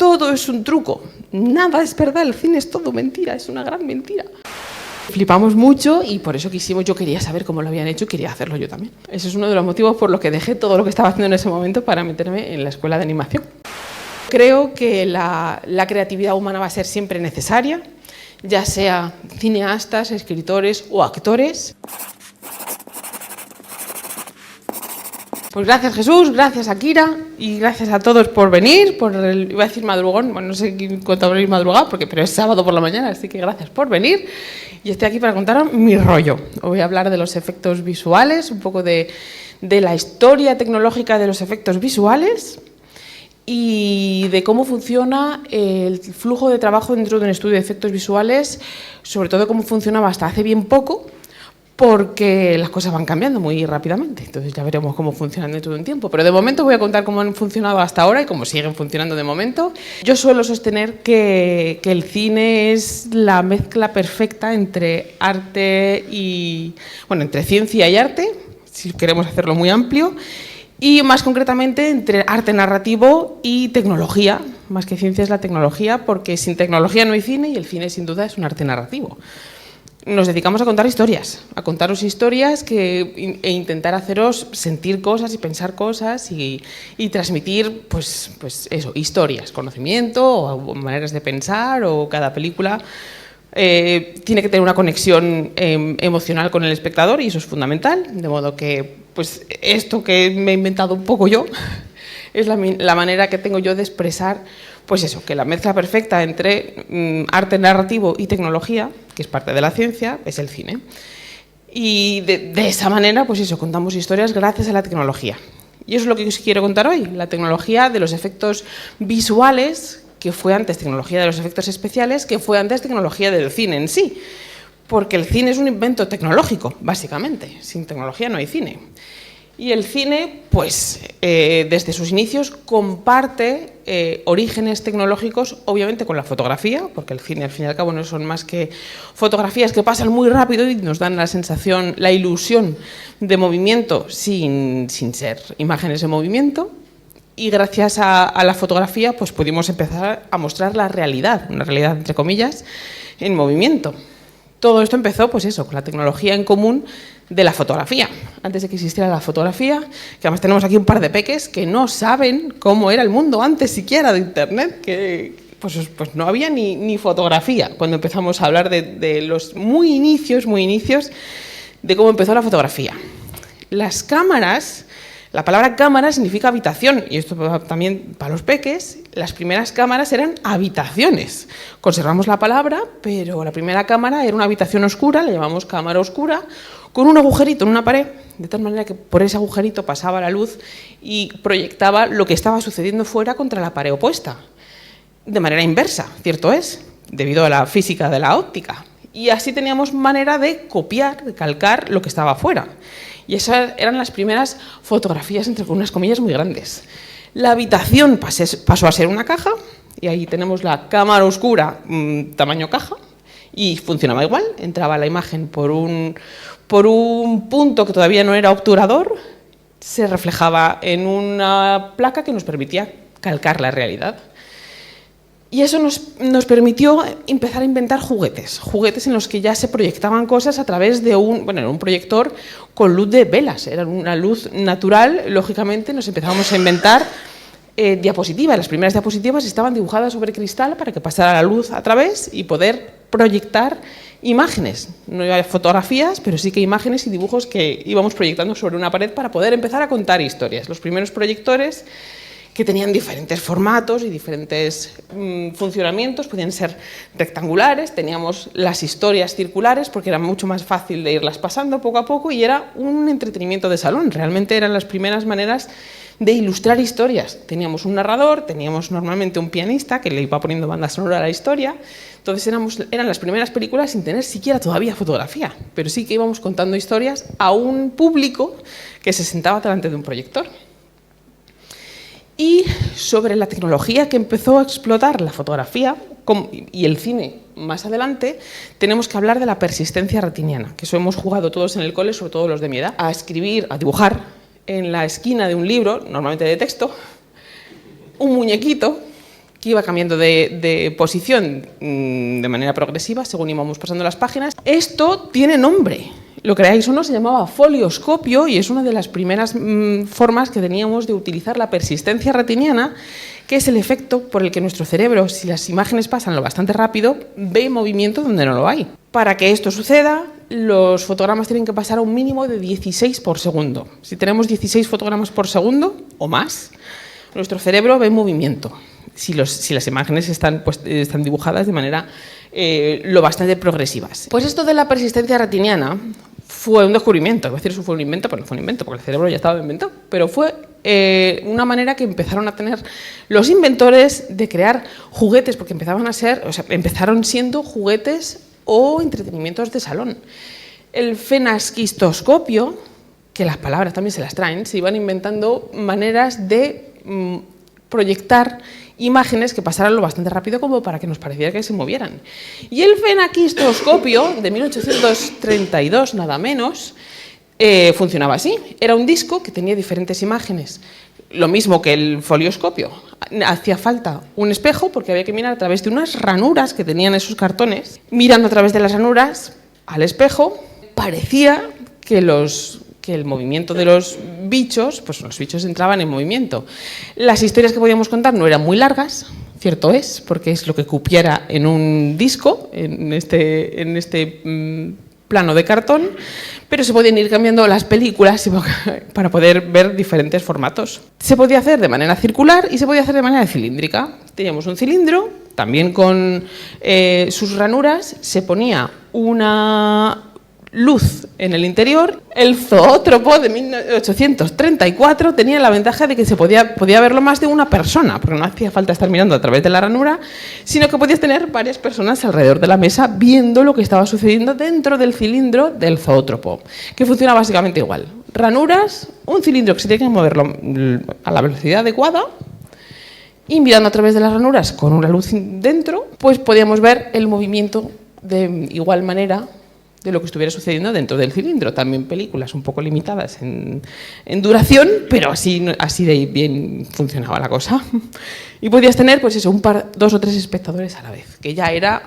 todo es un truco, nada es verdad, el cine es todo mentira, es una gran mentira. Flipamos mucho y por eso yo quería saber cómo lo habían hecho y quería hacerlo yo también. Ese es uno de los motivos por los que dejé todo lo que estaba haciendo en ese momento para meterme en la escuela de animación. Creo que la creatividad humana va a ser siempre necesaria, ya sea cineastas, escritores o actores. Pues gracias Jesús, gracias Akira y gracias a todos por venir, iba a decir madrugón, bueno, no sé cuánto habréis madrugado, pero es sábado por la mañana, así que gracias por venir. Y estoy aquí para contaros mi rollo. Os voy a hablar de los efectos visuales, un poco de la historia tecnológica de los efectos visuales y de cómo funciona el flujo de trabajo dentro de un estudio de efectos visuales, sobre todo cómo funcionaba hasta hace bien poco, porque las cosas van cambiando muy rápidamente, entonces ya veremos cómo funcionan dentro de un tiempo. Pero de momento voy a contar cómo han funcionado hasta ahora y cómo siguen funcionando de momento. Yo suelo sostener que el cine es la mezcla perfecta entre arte y... bueno, entre ciencia y arte, si queremos hacerlo muy amplio, y más concretamente entre arte narrativo y tecnología. Más que ciencia es la tecnología, porque sin tecnología no hay cine y el cine sin duda es un arte narrativo. Nos dedicamos a contar historias, a contaros historias e intentar haceros sentir cosas y pensar cosas y transmitir, pues eso, historias, conocimiento o maneras de pensar, o cada película tiene que tener una conexión emocional con el espectador y eso es fundamental, de modo que pues esto que me he inventado un poco yo es la manera que tengo yo de expresar, pues eso, que la mezcla perfecta entre arte narrativo y tecnología, que es parte de la ciencia, es el cine. Y de esa manera, pues eso, contamos historias gracias a la tecnología. Y eso es lo que os quiero contar hoy, la tecnología de los efectos visuales, que fue antes tecnología de los efectos especiales, que fue antes tecnología del cine en sí. Porque el cine es un invento tecnológico, básicamente. Sin tecnología no hay cine. Y el cine, pues, desde sus inicios comparte orígenes tecnológicos, obviamente, con la fotografía, porque el cine, al fin y al cabo, no son más que fotografías que pasan muy rápido y nos dan la sensación, la ilusión de movimiento sin ser imágenes en movimiento. Y gracias a la fotografía, pues pudimos empezar a mostrar la realidad, una realidad, entre comillas, en movimiento. Todo esto empezó, pues eso, con la tecnología en común de la fotografía. Antes de que existiera la fotografía, que además tenemos aquí un par de peques que no saben cómo era el mundo antes siquiera de Internet, que pues no había ni fotografía cuando empezamos a hablar de los muy inicios de cómo empezó la fotografía. Las cámaras, la palabra cámara significa habitación, y esto también para los peques, las primeras cámaras eran habitaciones. Conservamos la palabra, pero la primera cámara era una habitación oscura, la llamamos cámara oscura, con un agujerito en una pared, de tal manera que por ese agujerito pasaba la luz y proyectaba lo que estaba sucediendo fuera contra la pared opuesta. De manera inversa, cierto es, debido a la física de la óptica. Y así teníamos manera de copiar, de calcar lo que estaba fuera. Y esas eran las primeras fotografías, entre unas comillas, muy grandes. La habitación pasó a ser una caja, y ahí tenemos la cámara oscura, tamaño caja, y funcionaba igual. Entraba la imagen por un punto que todavía no era obturador, se reflejaba en una placa que nos permitía calcar la realidad. Y eso nos permitió empezar a inventar juguetes en los que ya se proyectaban cosas a través de era un proyector con luz de velas, era una luz natural, lógicamente nos empezamos a inventar diapositivas. Las primeras diapositivas estaban dibujadas sobre cristal para que pasara la luz a través y poder proyectar imágenes. No había fotografías, pero sí que imágenes y dibujos que íbamos proyectando sobre una pared para poder empezar a contar historias. Los primeros proyectores, que tenían diferentes formatos y diferentes funcionamientos, podían ser rectangulares, teníamos las historias circulares porque era mucho más fácil de irlas pasando poco a poco y era un entretenimiento de salón, realmente eran las primeras maneras de ilustrar historias. Teníamos un narrador, teníamos normalmente un pianista que le iba poniendo banda sonora a la historia, entonces eran las primeras películas sin tener siquiera todavía fotografía, pero sí que íbamos contando historias a un público que se sentaba delante de un proyector. Y sobre la tecnología que empezó a explotar la fotografía y el cine más adelante, tenemos que hablar de la persistencia retiniana, que eso hemos jugado todos en el cole, sobre todo los de mi edad, a escribir, a dibujar en la esquina de un libro, normalmente de texto, un muñequito que iba cambiando de posición de manera progresiva según íbamos pasando las páginas. Esto tiene nombre. Lo creáis o no, se llamaba folioscopio y es una de las primeras formas que teníamos de utilizar la persistencia retiniana, que es el efecto por el que nuestro cerebro, si las imágenes pasan lo bastante rápido, ve movimiento donde no lo hay. Para que esto suceda, los fotogramas tienen que pasar a un mínimo de 16 por segundo. Si tenemos 16 fotogramas por segundo o más, nuestro cerebro ve movimiento. Si las imágenes están dibujadas de manera lo bastante progresivas. Pues esto de la persistencia retiniana fue un descubrimiento. Iba a decir, eso fue un invento, pero no fue un invento, porque el cerebro ya estaba inventado. Pero fue una manera que empezaron a tener los inventores de crear juguetes, porque empezaron siendo juguetes o entretenimientos de salón. El fenasquistoscopio, que las palabras también se las traen, se iban inventando maneras de proyectar imágenes que pasaran lo bastante rápido como para que nos pareciera que se movieran. Y el fenakistoscopio, de 1832 nada menos, funcionaba así. Era un disco que tenía diferentes imágenes. Lo mismo que el folioscopio. Hacía falta un espejo porque había que mirar a través de unas ranuras que tenían esos cartones. Mirando a través de las ranuras al espejo, parecía que el movimiento de los bichos, pues los bichos entraban en movimiento. Las historias que podíamos contar no eran muy largas, cierto es, porque es lo que cupiera en un disco, en este plano de cartón, pero se podían ir cambiando las películas para poder ver diferentes formatos. Se podía hacer de manera circular y se podía hacer de manera cilíndrica. Teníamos un cilindro, también con sus ranuras, se ponía una luz en el interior. El zoótropo de 1834 tenía la ventaja de que se podía verlo más de una persona, porque no hacía falta estar mirando a través de la ranura, sino que podías tener varias personas alrededor de la mesa viendo lo que estaba sucediendo dentro del cilindro del zoótropo, que funciona básicamente igual. Ranuras, un cilindro que se tiene que moverlo a la velocidad adecuada, y mirando a través de las ranuras con una luz dentro, pues podíamos ver el movimiento de igual manera de lo que estuviera sucediendo dentro del cilindro. También películas un poco limitadas en duración, pero así de bien funcionaba la cosa. Y podías tener, pues eso, dos o tres espectadores a la vez, que ya era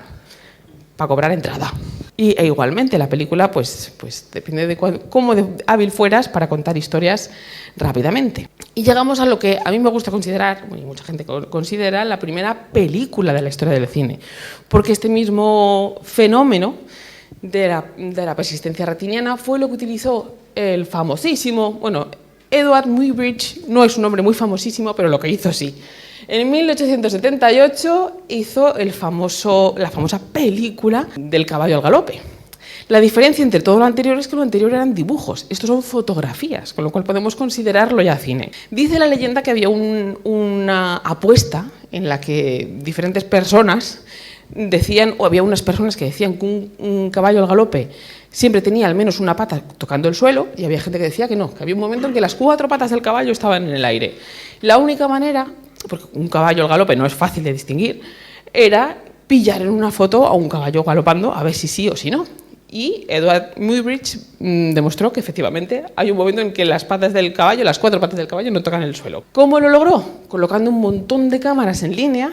para cobrar entrada. E igualmente la película, pues depende de cómo de hábil fueras para contar historias rápidamente. Y llegamos a lo que a mí me gusta considerar, y mucha gente considera, la primera película de la historia del cine, porque este mismo fenómeno de la persistencia retiniana fue lo que utilizó el famosísimo, Edward Muybridge, no es un hombre muy famosísimo, pero lo que hizo sí. En 1878 hizo la famosa película del caballo al galope. La diferencia entre todo lo anterior es que lo anterior eran dibujos, estos son fotografías, con lo cual podemos considerarlo ya cine. Dice la leyenda que había una apuesta en la que diferentes personas decían, o había unas personas que decían que un caballo al galope siempre tenía al menos una pata tocando el suelo, y había gente que decía que no, que había un momento en que las 4 patas del caballo estaban en el aire. La única manera, porque un caballo al galope no es fácil de distinguir, era pillar en una foto a un caballo galopando a ver si sí o si no. Y Edward Muybridge demostró que efectivamente hay un momento en que las 4 patas del caballo no tocan el suelo. ¿Cómo lo logró? Colocando un montón de cámaras en línea,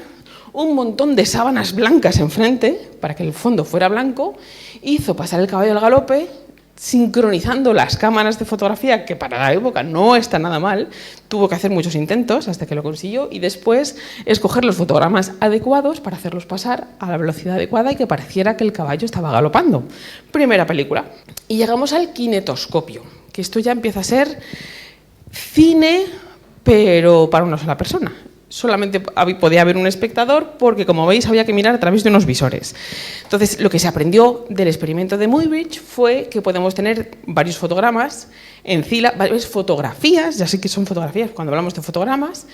un montón de sábanas blancas enfrente para que el fondo fuera blanco, hizo pasar el caballo al galope, sincronizando las cámaras de fotografía, que para la época no está nada mal, tuvo que hacer muchos intentos hasta que lo consiguió, y después escoger los fotogramas adecuados para hacerlos pasar a la velocidad adecuada y que pareciera que el caballo estaba galopando. Primera película. Y llegamos al kinetoscopio, que esto ya empieza a ser cine, pero para una sola persona. Solamente podía haber un espectador porque, como veis, había que mirar a través de unos visores. Entonces, lo que se aprendió del experimento de Muybridge fue que podemos tener varios fotogramas en fila, varias fotografías, ya sé que son fotografías cuando hablamos de fotogramas,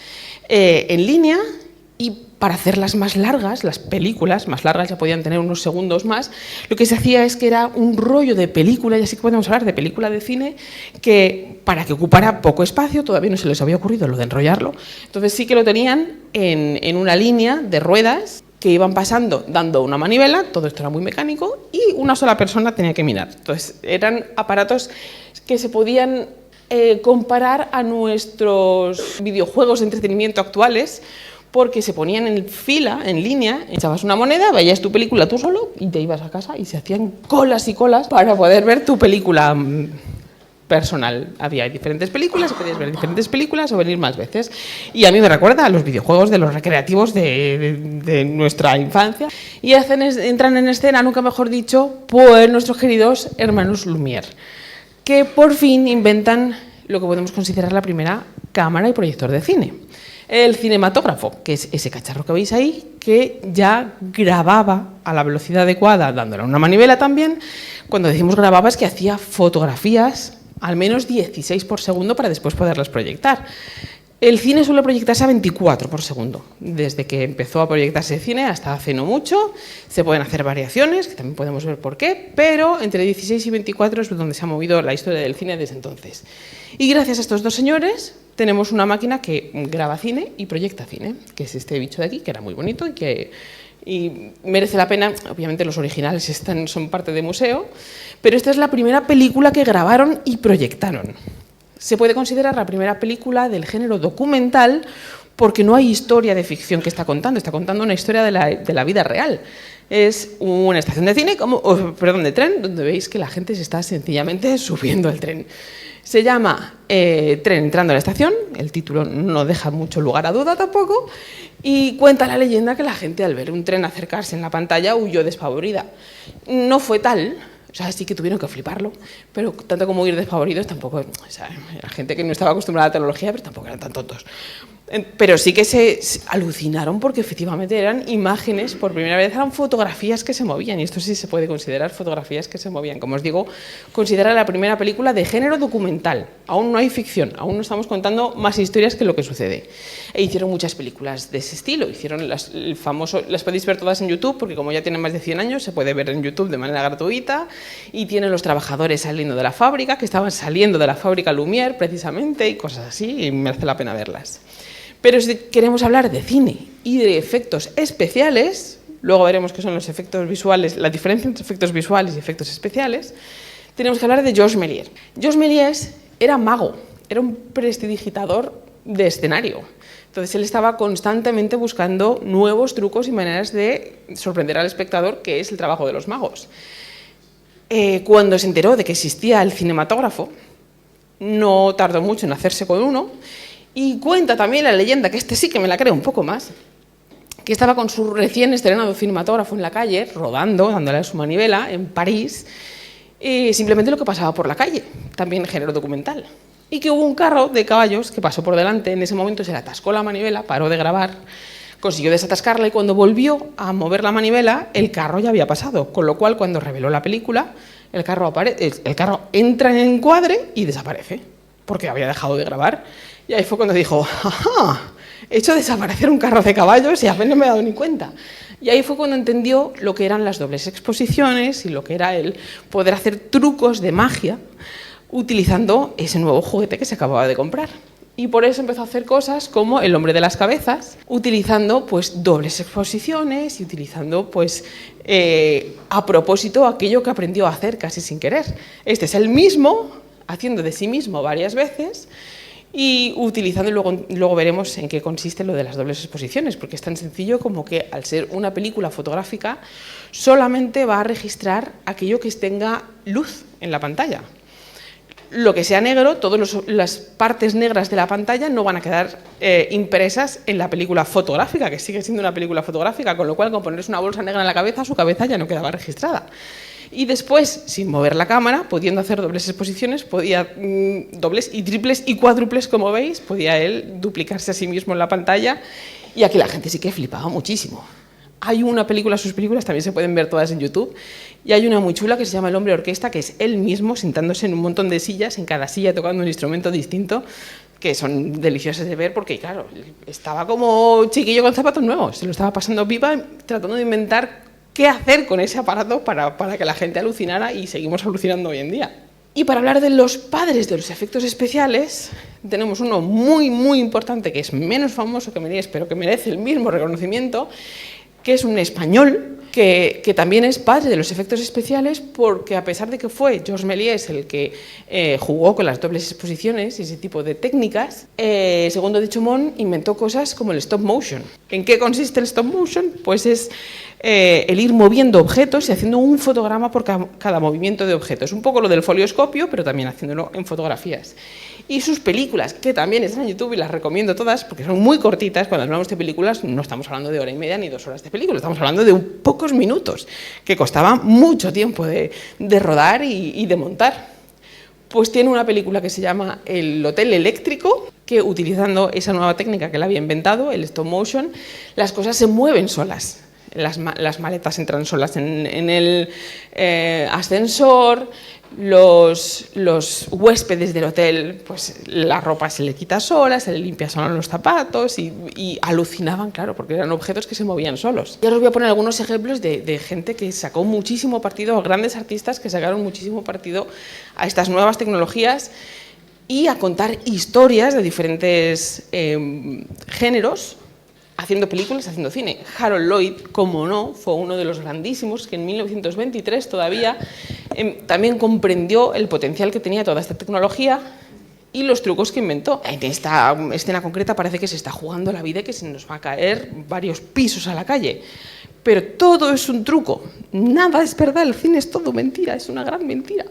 en línea, y para hacerlas más largas, las películas más largas ya podían tener unos segundos más, lo que se hacía es que era un rollo de película, ya sí que podemos hablar de película de cine, que para que ocupara poco espacio, todavía no se les había ocurrido lo de enrollarlo, entonces sí que lo tenían en una línea de ruedas que iban pasando dando una manivela, todo esto era muy mecánico, y una sola persona tenía que mirar. Entonces eran aparatos que se podían comparar a nuestros videojuegos de entretenimiento actuales, porque se ponían en fila, en línea, echabas una moneda, veías tu película tú solo y te ibas a casa y se hacían colas y colas para poder ver tu película personal. Había diferentes películas, podías ver diferentes películas o venir más veces. Y a mí me recuerda a los videojuegos de los recreativos de nuestra infancia. Y entran en escena, nunca mejor dicho, pues nuestros queridos hermanos Lumière, que por fin inventan lo que podemos considerar la primera cámara y proyector de cine. El cinematógrafo, que es ese cacharro que veis ahí, que ya grababa a la velocidad adecuada, dándole una manivela también. Cuando decimos grababa es que hacía fotografías al menos 16 por segundo para después poderlas proyectar. El cine suele proyectarse a 24 por segundo. Desde que empezó a proyectarse el cine hasta hace no mucho, se pueden hacer variaciones, que también podemos ver por qué, pero entre 16 y 24 es donde se ha movido la historia del cine desde entonces. Y gracias a estos dos señores tenemos una máquina que graba cine y proyecta cine, que es este bicho de aquí, que era muy bonito y merece la pena. Obviamente los originales son parte de museo, pero esta es la primera película que grabaron y proyectaron. Se puede considerar la primera película del género documental porque no hay historia de ficción que está contando una historia de la vida real. Es una estación de cine, de tren, donde veis que la gente se está sencillamente subiendo al tren. Se llama Tren entrando a la estación, el título no deja mucho lugar a duda tampoco, y cuenta la leyenda que la gente al ver un tren acercarse en la pantalla huyó despavorida. No fue tal. O sea, sí que tuvieron que fliparlo, pero tanto como ir desfavoridos tampoco, o sea, era gente que no estaba acostumbrada a la tecnología, pero tampoco eran tan tontos. Pero sí que se alucinaron porque efectivamente eran imágenes, por primera vez eran fotografías que se movían, y esto sí se puede considerar fotografías que se movían. Como os digo, considera la primera película de género documental. Aún no hay ficción, aún no estamos contando más historias que lo que sucede. E hicieron muchas películas de ese estilo, hicieron las podéis ver todas en YouTube, porque como ya tienen más de 100 años, se puede ver en YouTube de manera gratuita, y tienen los trabajadores saliendo de la fábrica, que estaban saliendo de la fábrica Lumière precisamente, y cosas así, y merece la pena verlas. Pero si queremos hablar de cine y de efectos especiales, luego veremos qué son los efectos visuales, la diferencia entre efectos visuales y efectos especiales, tenemos que hablar de Georges Méliès. Georges Méliès era mago, era un prestidigitador de escenario. Entonces él estaba constantemente buscando nuevos trucos y maneras de sorprender al espectador, que es el trabajo de los magos. Cuando se enteró de que existía el cinematógrafo, no tardó mucho en hacerse con uno. Y cuenta también la leyenda, que sí que me la creo un poco más, que estaba con su recién estrenado cinematógrafo en la calle, rodando, dándole a su manivela, en París, y simplemente lo que pasaba por la calle, también género documental. Y que hubo un carro de caballos que pasó por delante, en ese momento se le atascó la manivela, paró de grabar, consiguió desatascarla y cuando volvió a mover la manivela, el carro ya había pasado, con lo cual cuando reveló la película, el carro entra en encuadre y desaparece, porque había dejado de grabar. Y ahí fue cuando dijo, ¡ajá! He hecho desaparecer un carro de caballos y apenas me he dado ni cuenta. Y ahí fue cuando entendió lo que eran las dobles exposiciones y lo que era el poder hacer trucos de magia utilizando ese nuevo juguete que se acababa de comprar. Y por eso empezó a hacer cosas como El hombre de las cabezas, utilizando pues dobles exposiciones y utilizando pues a propósito aquello que aprendió a hacer casi sin querer. Este es el mismo, haciendo de sí mismo varias veces, y utilizando, luego veremos en qué consiste lo de las dobles exposiciones, porque es tan sencillo como que al ser una película fotográfica solamente va a registrar aquello que tenga luz en la pantalla. Lo que sea negro, todas las partes negras de la pantalla no van a quedar impresas en la película fotográfica, que sigue siendo una película fotográfica, con lo cual con ponerse una bolsa negra en la cabeza, su cabeza ya no quedaba registrada. Y después, sin mover la cámara, pudiendo hacer dobles exposiciones, podía dobles y triples y cuádruples, como veis, podía él duplicarse a sí mismo en la pantalla, y aquí la gente sí que flipaba muchísimo. Hay una película, sus películas también se pueden ver todas en YouTube, y hay una muy chula que se llama El hombre orquesta, que es él mismo sentándose en un montón de sillas, en cada silla tocando un instrumento distinto, que son deliciosas de ver porque, claro, estaba como chiquillo con zapatos nuevos, se lo estaba pasando pipa tratando de inventar qué hacer con ese aparato para que la gente alucinara, y seguimos alucinando hoy en día. Y para hablar de los padres de los efectos especiales, tenemos uno muy, muy importante, que es menos famoso que Méliès, pero que merece el mismo reconocimiento, que es un español que también es padre de los efectos especiales, porque a pesar de que fue Georges Méliès el que jugó con las dobles exposiciones y ese tipo de técnicas, Segundo de Chaumont inventó cosas como el stop motion. ¿En qué consiste el stop motion? Pues es el ir moviendo objetos y haciendo un fotograma por cada movimiento de objetos. Un poco lo del folioscopio, pero también haciéndolo en fotografías. Y sus películas, que también están en YouTube y las recomiendo todas, porque son muy cortitas. Cuando hablamos de películas no estamos hablando de hora y media ni 2 horas de película, estamos hablando de pocos minutos, que costaba mucho tiempo de rodar y de montar. Pues tiene una película que se llama El Hotel Eléctrico, que utilizando esa nueva técnica que él había inventado, el stop motion, las cosas se mueven solas. Las maletas entran solas en el ascensor, los huéspedes del hotel, pues la ropa se le quita sola, se le limpia sola los zapatos y alucinaban, claro, porque eran objetos que se movían solos. Y ahora os voy a poner algunos ejemplos de gente que sacó muchísimo partido, grandes artistas que sacaron muchísimo partido a estas nuevas tecnologías y a contar historias de diferentes géneros, haciendo películas, haciendo cine. Harold Lloyd, como no, fue uno de los grandísimos que en 1923 todavía también comprendió el potencial que tenía toda esta tecnología y los trucos que inventó. En esta escena concreta parece que se está jugando la vida y que se nos va a caer varios pisos a la calle. Pero todo es un truco, nada es verdad, el cine es todo mentira, es una gran mentira.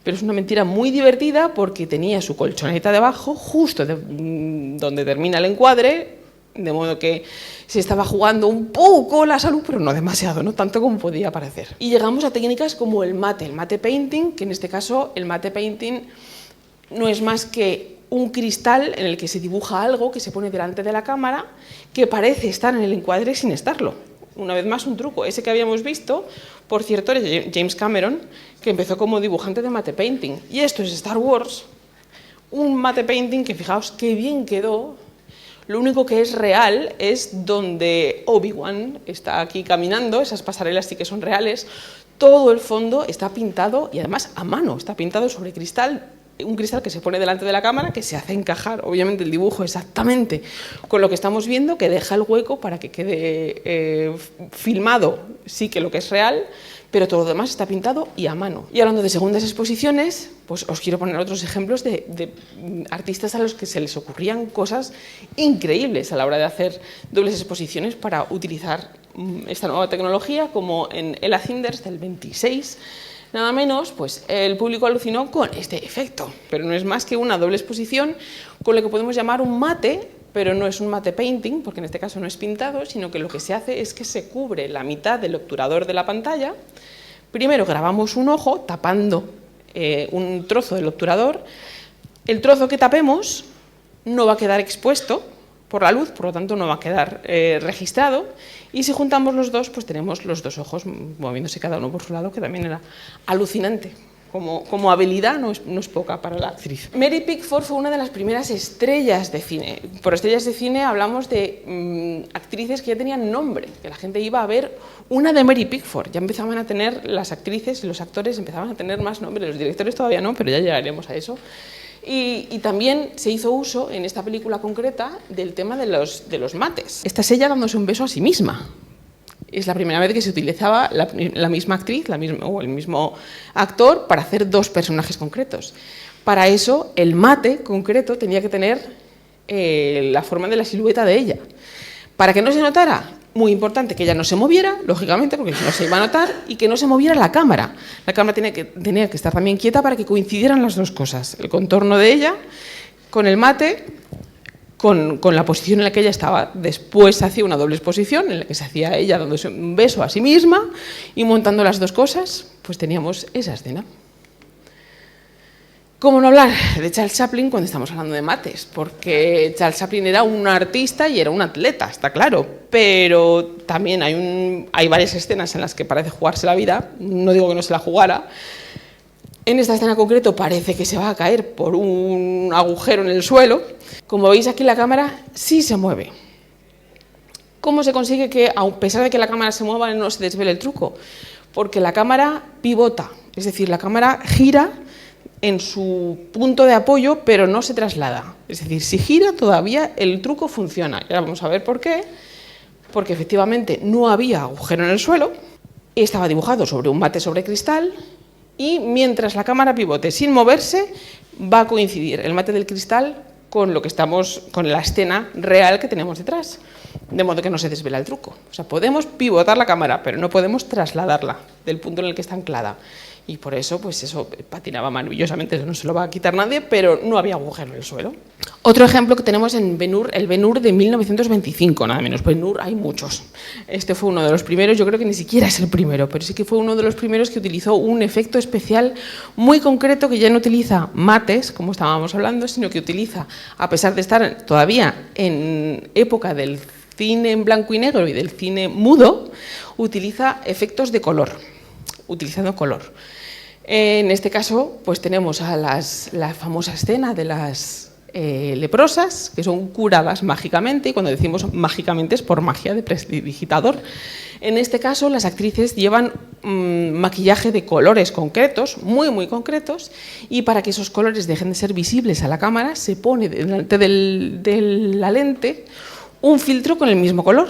Pero es una mentira muy divertida porque tenía su colchoneta debajo, justo donde termina el encuadre, de modo que se estaba jugando un poco la salud, pero no demasiado, no tanto como podía parecer. Y llegamos a técnicas como el mate painting, que en este caso el mate painting no es más que un cristal en el que se dibuja algo que se pone delante de la cámara que parece estar en el encuadre sin estarlo. Una vez más un truco, ese que habíamos visto, por cierto, es James Cameron, que empezó como dibujante de mate painting. Y esto es Star Wars, un mate painting que fijaos qué bien quedó. Lo único que es real es donde Obi-Wan está aquí caminando, esas pasarelas sí que son reales, todo el fondo está pintado y además a mano, está pintado sobre cristal, un cristal que se pone delante de la cámara, que se hace encajar obviamente el dibujo exactamente con lo que estamos viendo, que deja el hueco para que quede filmado, sí que lo que es real, pero todo lo demás está pintado y a mano. Y hablando de segundas exposiciones, pues os quiero poner otros ejemplos de artistas a los que se les ocurrían cosas increíbles a la hora de hacer dobles exposiciones para utilizar esta nueva tecnología, como en Ella Cinders del 26, nada menos, pues el público alucinó con este efecto, pero no es más que una doble exposición con lo que podemos llamar un mate, pero no es un mate painting, porque en este caso no es pintado, sino que lo que se hace es que se cubre la mitad del obturador de la pantalla. Primero grabamos un ojo tapando un trozo del obturador. El trozo que tapemos no va a quedar expuesto por la luz, por lo tanto no va a quedar registrado, y si juntamos los dos, pues tenemos los dos ojos moviéndose cada uno por su lado, que también era alucinante. Como habilidad no es poca para la actriz. Mary Pickford fue una de las primeras estrellas de cine. Por estrellas de cine hablamos de actrices que ya tenían nombre, que la gente iba a ver una de Mary Pickford. Ya empezaban a tener, las actrices y los actores empezaban a tener más nombre, los directores todavía no, pero ya llegaremos a eso. Y también se hizo uso en esta película concreta del tema de los mates. Esta es ella dándose un beso a sí misma. Es la primera vez que se utilizaba la misma actriz o el mismo actor para hacer dos personajes concretos. Para eso, el mate concreto tenía que tener la forma de la silueta de ella. Para que no se notara, muy importante que ella no se moviera, lógicamente, porque si no se iba a notar, y que no se moviera la cámara. La cámara tenía que estar también quieta para que coincidieran las dos cosas. El contorno de ella con el mate, con la posición en la que ella estaba. Después se hacía una doble exposición en la que se hacía ella dándose un beso a sí misma y montando las dos cosas, pues teníamos esa escena. ¿Cómo no hablar de Charles Chaplin cuando estamos hablando de mates? Porque Charles Chaplin era un artista y era un atleta, está claro, pero también hay varias escenas en las que parece jugarse la vida, no digo que no se la jugara. En esta escena en concreto parece que se va a caer por un agujero en el suelo. Como veis aquí la cámara sí se mueve. ¿Cómo se consigue que, a pesar de que la cámara se mueva, no se desvele el truco? Porque la cámara pivota, es decir, la cámara gira en su punto de apoyo, pero no se traslada. Es decir, si gira todavía el truco funciona. Y ahora vamos a ver por qué. Porque efectivamente no había agujero en el suelo, Estaba dibujado sobre un mate sobre cristal y mientras la cámara pivote sin moverse, va a coincidir el mate del cristal con la escena real que tenemos detrás, de modo que no se desvela el truco. O sea, podemos pivotar la cámara, pero no podemos trasladarla del punto en el que está anclada. Y por eso, pues eso patinaba maravillosamente, eso no se lo va a quitar nadie, pero no había agujero en el suelo. Otro ejemplo que tenemos en Ben-Hur, el Ben-Hur de 1925, nada menos. Ben-Hur hay muchos. Este fue uno de los primeros, yo creo que ni siquiera es el primero, pero sí que fue uno de los primeros que utilizó un efecto especial muy concreto que ya no utiliza mates, como estábamos hablando, sino que utiliza, a pesar de estar todavía en época del cine en blanco y negro y del cine mudo, utiliza efectos de color, utilizando color. En este caso, pues tenemos a la famosa escena de las leprosas, que son curadas mágicamente, y cuando decimos mágicamente es por magia de prestidigitador. En este caso, las actrices llevan maquillaje de colores concretos, muy, muy concretos, y para que esos colores dejen de ser visibles a la cámara, se pone delante de la lente un filtro con el mismo color,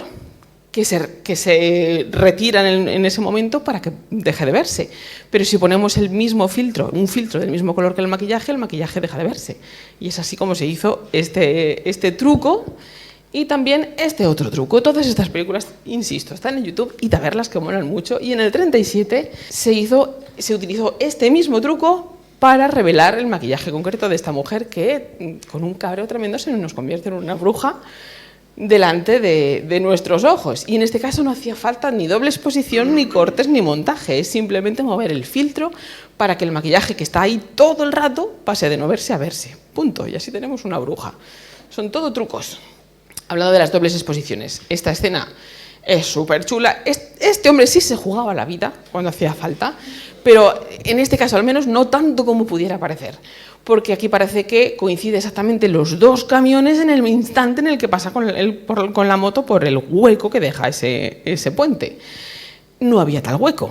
que se retiran en ese momento para que deje de verse. Pero si ponemos el mismo filtro, un filtro del mismo color que el maquillaje deja de verse. Y es así como se hizo este truco y también este otro truco. Todas estas películas, insisto, están en YouTube y a verlas que molan mucho. Y en el 37 se utilizó este mismo truco para revelar el maquillaje concreto de esta mujer que, con un cabreo tremendo, se nos convierte en una bruja delante de nuestros ojos. Y en este caso no hacía falta ni doble exposición, ni cortes, ni montaje. Es simplemente mover el filtro para que el maquillaje que está ahí todo el rato pase de no verse a verse. Punto. Y así tenemos una bruja. Son todo trucos. Hablando de las dobles exposiciones, esta escena es súper chula. Este hombre sí se jugaba la vida cuando hacía falta, pero en este caso al menos no tanto como pudiera parecer, porque aquí parece que coincide exactamente los dos camiones en el instante en el que pasa con la moto por el hueco que deja ese puente. No había tal hueco.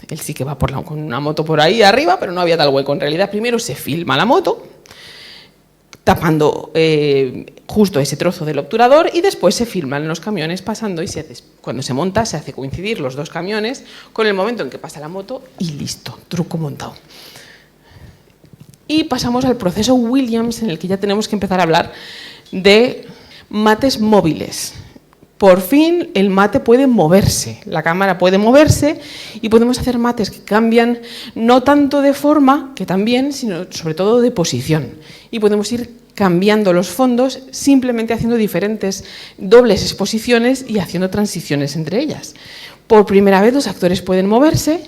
Él sí que va con una moto por ahí arriba, pero no había tal hueco. En realidad primero se filma la moto, tapando justo ese trozo del obturador, y después se filman los camiones pasando y cuando se monta se hace coincidir los dos camiones con el momento en que pasa la moto y listo, truco montado. Y pasamos al proceso Williams, en el que ya tenemos que empezar a hablar de mates móviles. Por fin el mate puede moverse, la cámara puede moverse y podemos hacer mates que cambian no tanto de forma, que también, sino sobre todo de posición. Y podemos ir cambiando los fondos simplemente haciendo diferentes dobles exposiciones y haciendo transiciones entre ellas. Por primera vez los actores pueden moverse,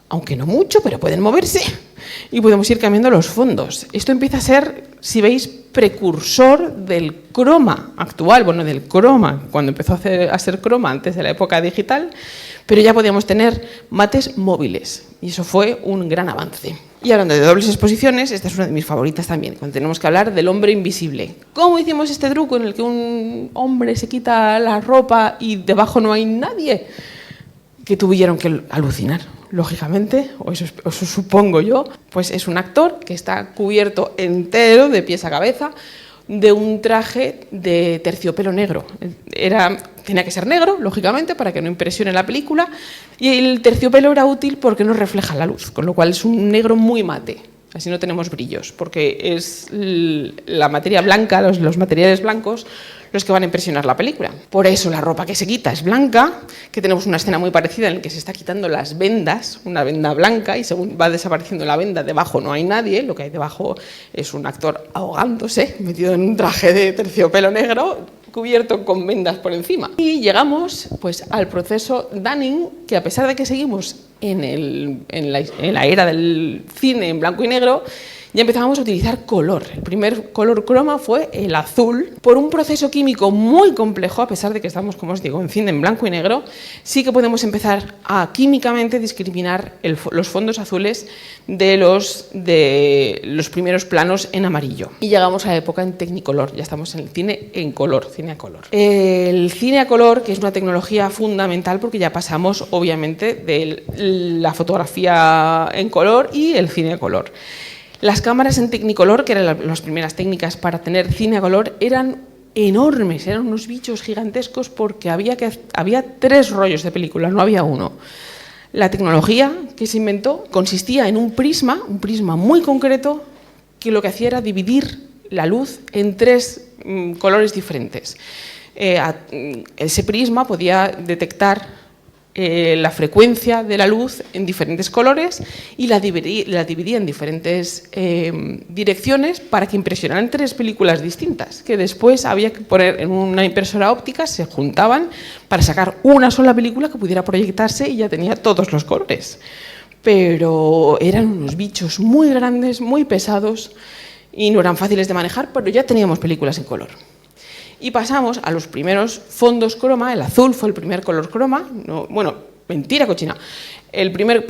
aunque no mucho, pero pueden moverse, y podemos ir cambiando los fondos. Esto empieza a ser, si veis, precursor del croma actual, bueno, del croma, cuando empezó a ser croma antes de la época digital, pero ya podíamos tener mates móviles, y eso fue un gran avance. Y hablando de dobles exposiciones, esta es una de mis favoritas también, cuando tenemos que hablar del hombre invisible. ¿Cómo hicimos este truco en el que un hombre se quita la ropa y debajo no hay nadie? Que tuvieron que alucinar, lógicamente, o eso supongo yo, pues es un actor que está cubierto entero, de pies a cabeza, de un traje de terciopelo negro. Tenía que ser negro, lógicamente, para que no impresione la película, y el terciopelo era útil porque no refleja la luz, con lo cual es un negro muy mate. Así no tenemos brillos, porque es la materia blanca, los materiales blancos, los que van a impresionar la película. Por eso la ropa que se quita es blanca, que tenemos una escena muy parecida en la que se está quitando las vendas, una venda blanca, y según va desapareciendo la venda, debajo no hay nadie, lo que hay debajo es un actor ahogándose, metido en un traje de terciopelo negro, cubierto con vendas por encima. Y llegamos pues al proceso Dunning, que a pesar de que seguimos en la era del cine en blanco y negro, ya empezábamos a utilizar color. El primer color croma fue el azul. Por un proceso químico muy complejo, a pesar de que estamos, como os digo, en cine en blanco y negro, sí que podemos empezar a químicamente discriminar los fondos azules de los primeros planos en amarillo. Y llegamos a la época en Technicolor, ya estamos en el cine en color, cine a color. El cine a color, que es una tecnología fundamental porque ya pasamos, obviamente, de la fotografía en color y el cine a color. Las cámaras en Technicolor, que eran las primeras técnicas para tener cine a color, eran enormes, eran unos bichos gigantescos porque había 3 rollos de película, no había uno. La tecnología que se inventó consistía en un prisma muy concreto, que lo que hacía era dividir la luz en 3 colores diferentes. Ese prisma podía detectar la frecuencia de la luz en diferentes colores y la dividía en diferentes direcciones para que impresionaran 3 películas distintas, que después había que poner en una impresora óptica, se juntaban para sacar una sola película que pudiera proyectarse y ya tenía todos los colores. Pero eran unos bichos muy grandes, muy pesados y no eran fáciles de manejar, pero ya teníamos películas en color. Y pasamos a los primeros fondos croma. El azul fue el primer color croma. No, bueno, mentira cochina. El primer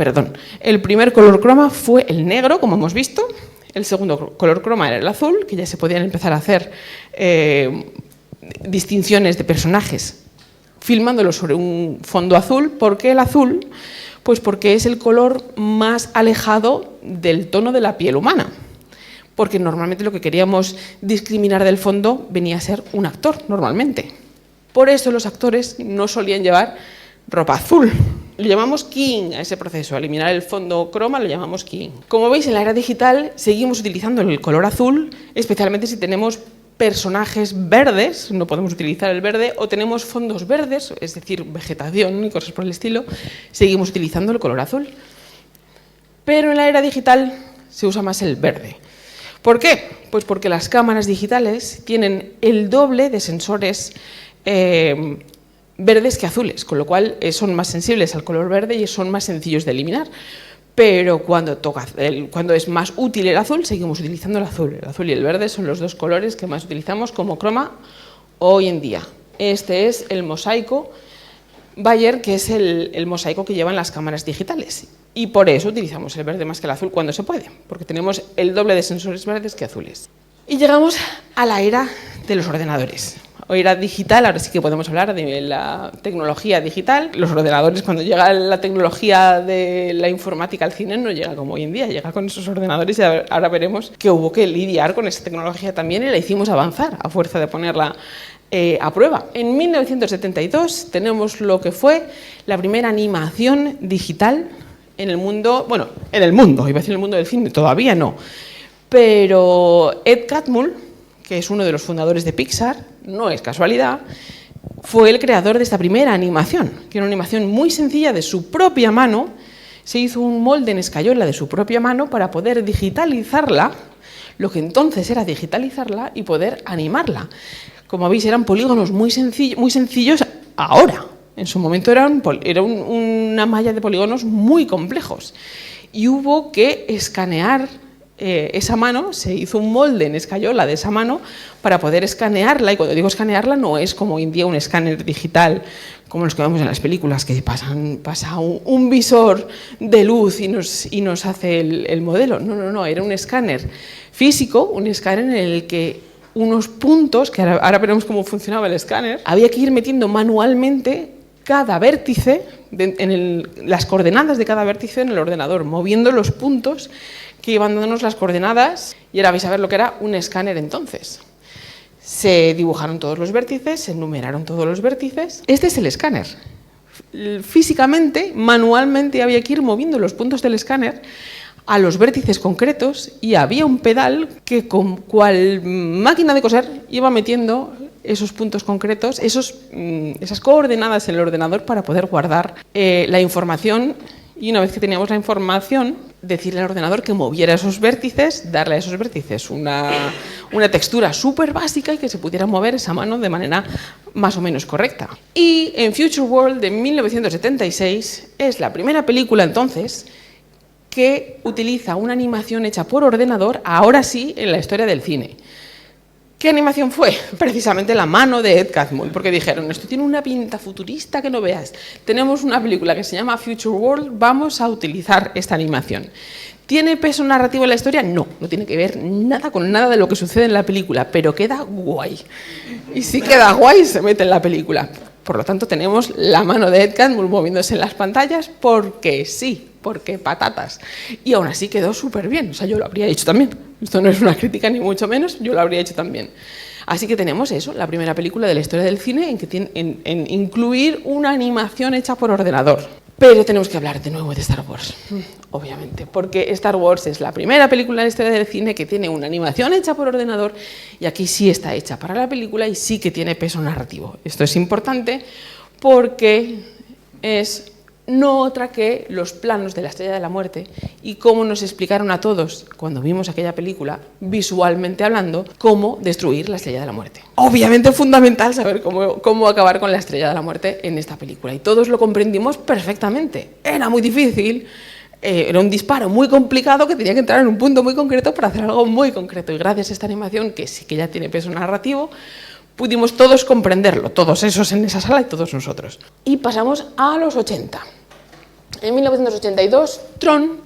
color croma fue el negro, como hemos visto. El segundo color croma era el azul, que ya se podían empezar a hacer distinciones de personajes filmándolos sobre un fondo azul. ¿Por qué el azul? Pues porque es el color más alejado del tono de la piel humana. Porque normalmente lo que queríamos discriminar del fondo venía a ser un actor, normalmente. Por eso los actores no solían llevar ropa azul. Lo llamamos keying a ese proceso, a eliminar el fondo croma lo llamamos keying. Como veis, en la era digital seguimos utilizando el color azul, especialmente si tenemos personajes verdes, no podemos utilizar el verde, o tenemos fondos verdes, es decir, vegetación y cosas por el estilo, seguimos utilizando el color azul. Pero en la era digital se usa más el verde. ¿Por qué? Pues porque las cámaras digitales tienen el doble de sensores verdes que azules, con lo cual son más sensibles al color verde y son más sencillos de eliminar. Pero cuando es más útil el azul, seguimos utilizando el azul. El azul y el verde son los 2 colores que más utilizamos como croma hoy en día. Este es el mosaico Bayer, que es el mosaico que llevan las cámaras digitales. Y por eso utilizamos el verde más que el azul cuando se puede, porque tenemos el doble de sensores verdes que azules. Y llegamos a la era de los ordenadores. O era digital, ahora sí que podemos hablar de la tecnología digital. Los ordenadores, cuando llega la tecnología de la informática al cine, no llega como hoy en día, llega con esos ordenadores y ahora veremos que hubo que lidiar con esa tecnología también y la hicimos avanzar a fuerza de ponerla a prueba. En 1972 tenemos lo que fue la primera animación digital en el mundo, bueno, en el mundo, iba a decir en el mundo del cine, todavía no, pero Ed Catmull, que es uno de los fundadores de Pixar, no es casualidad, fue el creador de esta primera animación, que era una animación muy sencilla de su propia mano. Se hizo un molde en escayola de su propia mano para poder digitalizarla, lo que entonces era digitalizarla y poder animarla. Como veis, eran polígonos muy sencillos ahora. En su momento era una malla de polígonos muy complejos. Y hubo que escanear esa mano, se hizo un molde en escayola de esa mano para poder escanearla. Y cuando digo escanearla, no es como hoy en día un escáner digital, como los que vemos en las películas, que pasa un visor de luz y nos hace el modelo. No, era un escáner físico, un escáner en el que unos puntos, que ahora veremos cómo funcionaba el escáner, había que ir metiendo manualmente cada vértice, las coordenadas de cada vértice en el ordenador, moviendo los puntos que iban dándonos las coordenadas, y ahora vais a ver lo que era un escáner entonces. Se dibujaron todos los vértices, se enumeraron todos los vértices. Este es el escáner. Físicamente, manualmente había que ir moviendo los puntos del escáner a los vértices concretos y había un pedal que, con cual máquina de coser, iba metiendo esos puntos concretos, esas coordenadas en el ordenador para poder guardar la información, y una vez que teníamos la información, decirle al ordenador que moviera esos vértices, darle a esos vértices una textura súper básica y que se pudiera mover esa mano de manera más o menos correcta. Y en Future World de 1976 es la primera película entonces que utiliza una animación hecha por ordenador, ahora sí, en la historia del cine. ¿Qué animación fue? Precisamente la mano de Ed Catmull, porque dijeron, esto tiene una pinta futurista que no veas. Tenemos una película que se llama Future World, vamos a utilizar esta animación. ¿Tiene peso narrativo en la historia? No tiene que ver nada con nada de lo que sucede en la película, pero queda guay. Y si queda guay, se mete en la película. Por lo tanto, tenemos la mano de Ed Catmull moviéndose en las pantallas porque sí, porque patatas. Y aún así quedó súper bien, o sea, yo lo habría hecho también. Esto no es una crítica ni mucho menos, yo lo habría hecho también. Así que tenemos eso, la primera película de la historia del cine en incluir una animación hecha por ordenador. Pero tenemos que hablar de nuevo de Star Wars, obviamente, porque Star Wars es la primera película en la historia del cine que tiene una animación hecha por ordenador y aquí sí está hecha para la película y sí que tiene peso narrativo. Esto es importante porque es no otra que los planos de la Estrella de la Muerte y cómo nos explicaron a todos, cuando vimos aquella película, visualmente hablando, cómo destruir la Estrella de la Muerte. Obviamente fundamental saber cómo acabar con la Estrella de la Muerte en esta película y todos lo comprendimos perfectamente. Era muy difícil, era un disparo muy complicado que tenía que entrar en un punto muy concreto para hacer algo muy concreto y gracias a esta animación, que sí que ya tiene peso narrativo, pudimos todos comprenderlo, todos esos en esa sala y todos nosotros. Y pasamos a los 80. En 1982, Tron